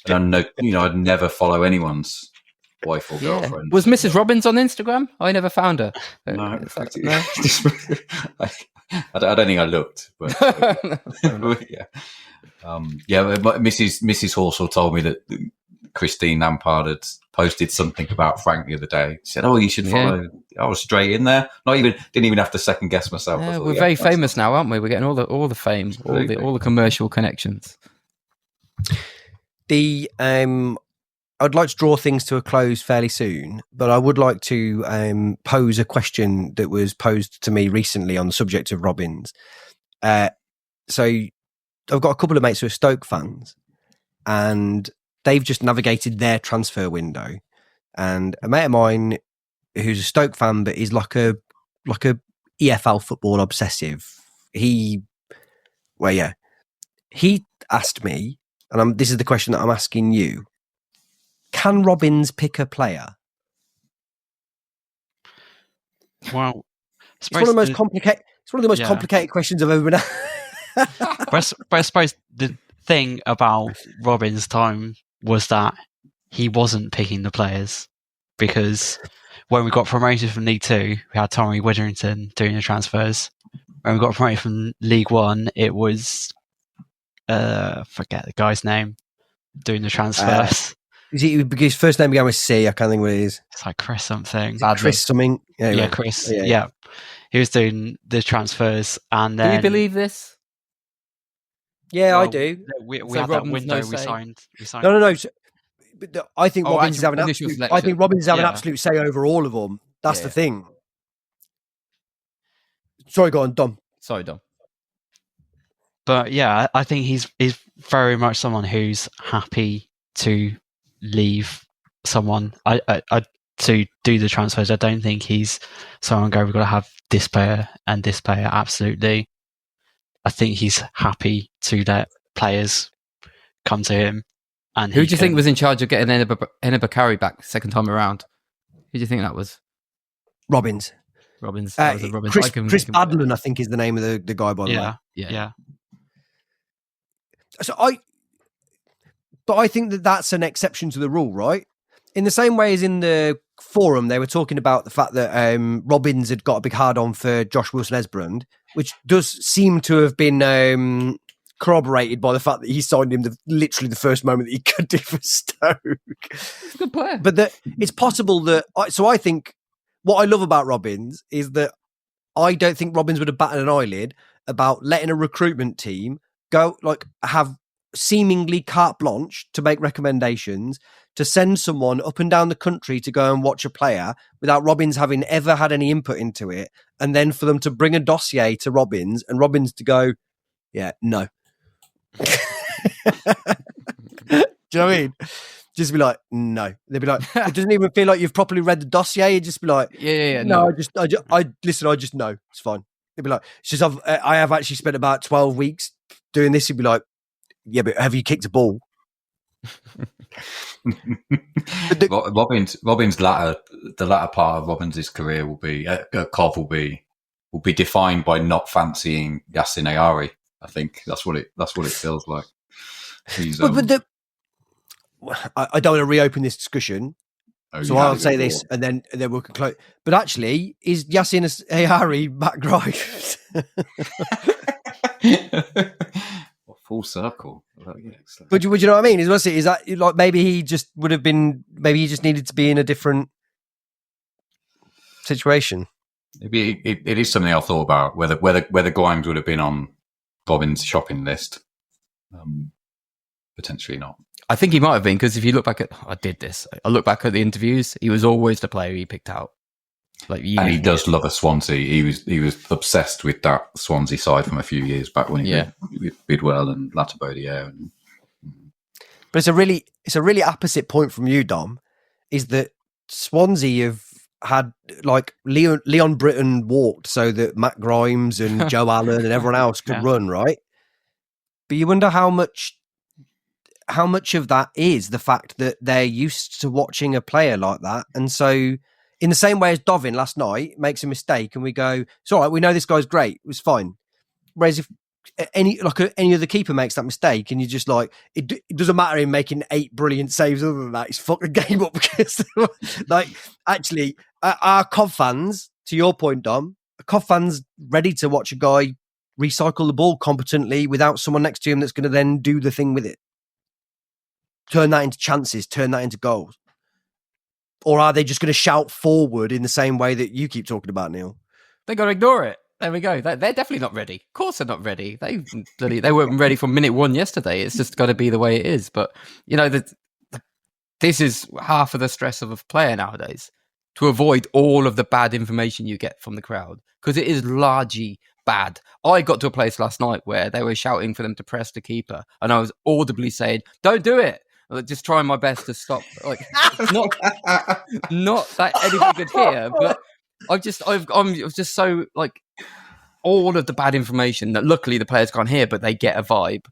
I'd never follow anyone's wife or girlfriend. Was Mrs. Robbins on Instagram? I never found her. No, in fact, I don't think I looked, but yeah. Mrs. Horsfall told me that Christine Lampard had posted something about Frank the other day. She said, "Oh, you should follow." I was straight in there. Didn't even have to second guess myself. Yeah, we're very famous now, aren't we? We're getting all the fame, all the commercial connections. I'd like to draw things to a close fairly soon, but I would like to pose a question that was posed to me recently on the subject of Robbins. So I've got a couple of mates who are Stoke fans, and they've just navigated their transfer window. And a mate of mine who's a Stoke fan, but is like a EFL football obsessive. He asked me, and this is the question that I'm asking you. Can Robbins pick a player? Well, it's one of the most complicated. It's one of the most complicated questions I've ever been asked. but I suppose the thing about Robbins' time was that he wasn't picking the players, because when we got promoted from League 2, we had Tommy Witherington doing the transfers. When we got promoted from League 1, it was forget the guy's name doing the transfers. His first name began with C. I can't think what it is. It's like Chris something. Chris something. Yeah, Chris. Yeah. He was doing the transfers, and then. Do you believe this? Yeah, I do. We had that window. We signed. No. I think Robbins is having an absolute say over all of them. That's the thing. Sorry, go on, Dom. Sorry, Dom. But yeah, I think he's very much someone who's happy to leave someone to do the transfers. I don't think he's someone we've got to have this player and this player. Absolutely. I think he's happy to let players come to him. And who do you think was in charge of getting Enna Bakari back second time around? Who do you think that was? Robbins. Robbins. Chris Badland, I think, is the name of the guy, by the way. Yeah. So I think that's an exception to the rule, right? In the same way as in the forum, they were talking about the fact that Robbins had got a big hard-on for Josh Wilson-Esbrand, which does seem to have been corroborated by the fact that he signed him literally the first moment that he could do for Stoke. He's a good player. But it's possible that... So I think what I love about Robbins is that I don't think Robbins would have batted an eyelid about letting a recruitment team go, like, have seemingly carte blanche to make recommendations, to send someone up and down the country to go and watch a player without Robbins having ever had any input into it, and then for them to bring a dossier to Robbins and Robbins to go, yeah, no. Do you know what I mean? Just be like, no. They'd be like, it doesn't even feel like you've properly read the dossier. You'd just be like, yeah. No, I just know. It's fine. They'd be like, it's just I have actually spent about 12 weeks doing this. You'd be like, yeah, but have you kicked a ball? Robbins' the latter part of Robbins' career will be Cov will be defined by not fancying Yassin Ayari. I think that's what it feels like. I don't want to reopen this discussion, so I'll say this and then we'll conclude. But actually, is Yassin Ayari back right? Full circle. Would you know what I mean? Is that like maybe he just needed to be in a different situation? Maybe it is something I thought about whether Grimes would have been on Robbins' shopping list. Potentially not. I think he might have been, because if you look back at I look back at the interviews, he was always the player he picked out. And he does love a Swansea. He was obsessed with that Swansea side from a few years back when he was with Bidwell and Latibodiere. But it's a really opposite point from you, Dom, is that Swansea have had like Leon Britton walked so that Matt Grimes and Joe Allen and everyone else could run, right? But you wonder how much of that is the fact that they're used to watching a player like that. And so in the same way as Dovin last night makes a mistake and we go, it's all right, we know this guy's great, it was fine. Whereas if any other keeper makes that mistake and you're just like, it doesn't matter him making 8 brilliant saves other than that, he's fucked the game up. Because like, actually, our COV fans, to your point, Dom, COV fans ready to watch a guy recycle the ball competently without someone next to him that's going to then do the thing with it. Turn that into chances, turn that into goals. Or are they just going to shout forward in the same way that you keep talking about, Neil? They got to ignore it. There we go. They're definitely not ready. Of course they're not ready. They weren't ready from minute 1 yesterday. It's just got to be the way it is. But, you know, this is half of the stress of a player nowadays, to avoid all of the bad information you get from the crowd, because it is largely bad. I got to a place last night where they were shouting for them to press the keeper, and I was audibly saying, don't do it. Just trying my best to stop. Like, not that anyone could hear, but I'm just so like all of the bad information that luckily the players can't hear, but they get a vibe.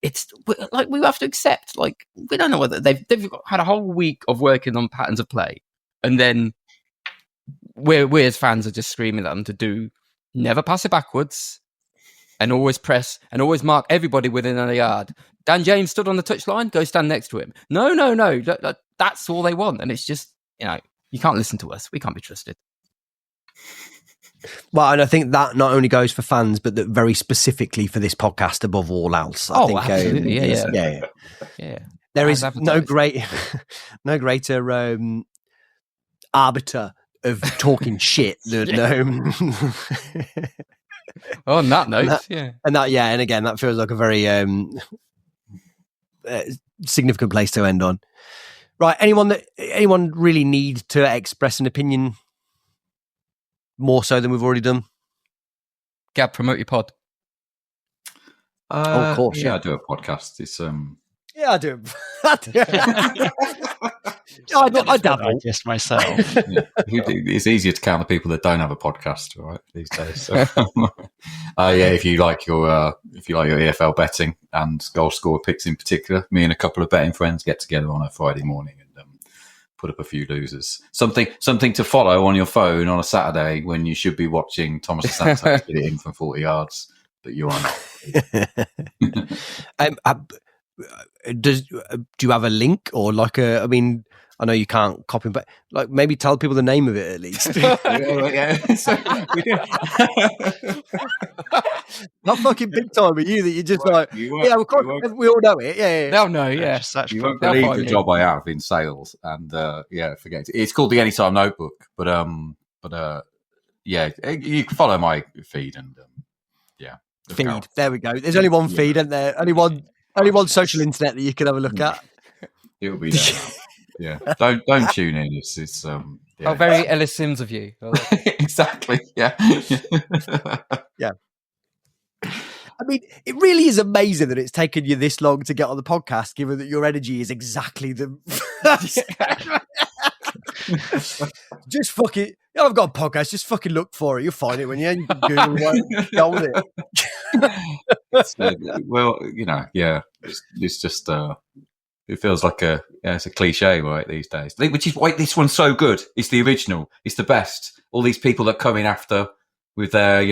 It's like we have to accept. Like, we don't know whether they've had a whole week of working on patterns of play, and then we as fans are just screaming at them to never pass it backwards. And always press and always mark everybody within a yard. Dan James stood on the touchline, go stand next to him. No. That's all they want. And it's just, you know, you can't listen to us. We can't be trusted. Well, and I think that not only goes for fans, but that very specifically for this podcast above all else. I think, absolutely. Yeah. There is no greater arbiter of talking shit than... On that note, and again, that feels like a very significant place to end on. Right, anyone really need to express an opinion more so than we've already done? Gab, promote your pod. Of course, I do a podcast. It's I do. I dabble. Just myself. It's easier to count the people that don't have a podcast, right, these days. So, if you like your EFL betting and goal scorer picks in particular, me and a couple of betting friends get together on a Friday morning and put up a few losers. Something to follow on your phone on a Saturday when you should be watching Thomas Santos get it in from 40 yards, but you are not. Do you have a link or like a? I mean, I know you can't copy, but like maybe tell people the name of it at least. Not fucking big time with you that you're just we all know it. Yeah. They'll know. Yeah, you won't believe the job I have in sales, and forget it. It's called the Anytime Notebook, but you can follow my feed and feed. There we go. There's only one feed, isn't there? Only one social internet that you can have a look at. It'll be there now. Yeah, don't tune in. It's How very Ellis Sims of you. Exactly. Yeah. Yeah. I mean, it really is amazing that it's taken you this long to get on the podcast, given that your energy is exactly the. Just fuck it. I've got a podcast. Just fucking look for it. You'll find it when you can Google it. Go with it. It's just. It feels like it's a cliche, right, these days. Which is why this one's so good. It's the original. It's the best. All these people that come in after with their,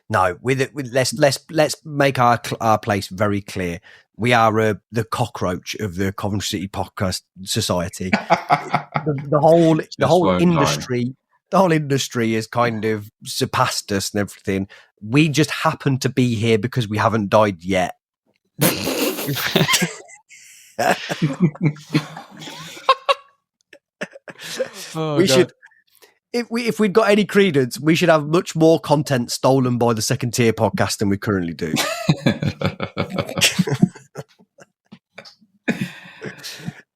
No, let's make our place very clear. We are the cockroach of the Coventry City Podcast Society. the whole industry has kind of surpassed us and everything. We just happen to be here because we haven't died yet. We should, if we'd got any credence, we should have much more content stolen by the second tier podcast than we currently do.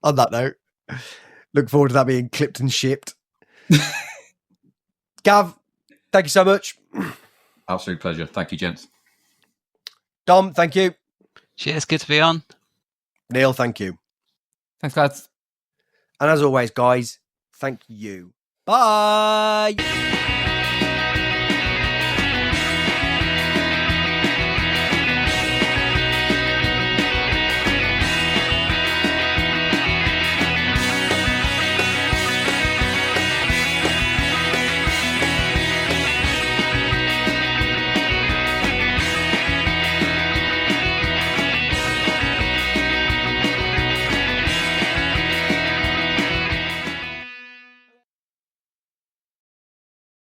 On that note, look forward to that being clipped and shipped. Gav, thank you so much. Absolute pleasure. Thank you, gents. Dom, thank you. Cheers, good to be on. Neil, thank you. Thanks, lads. And as always, guys, thank you. Bye.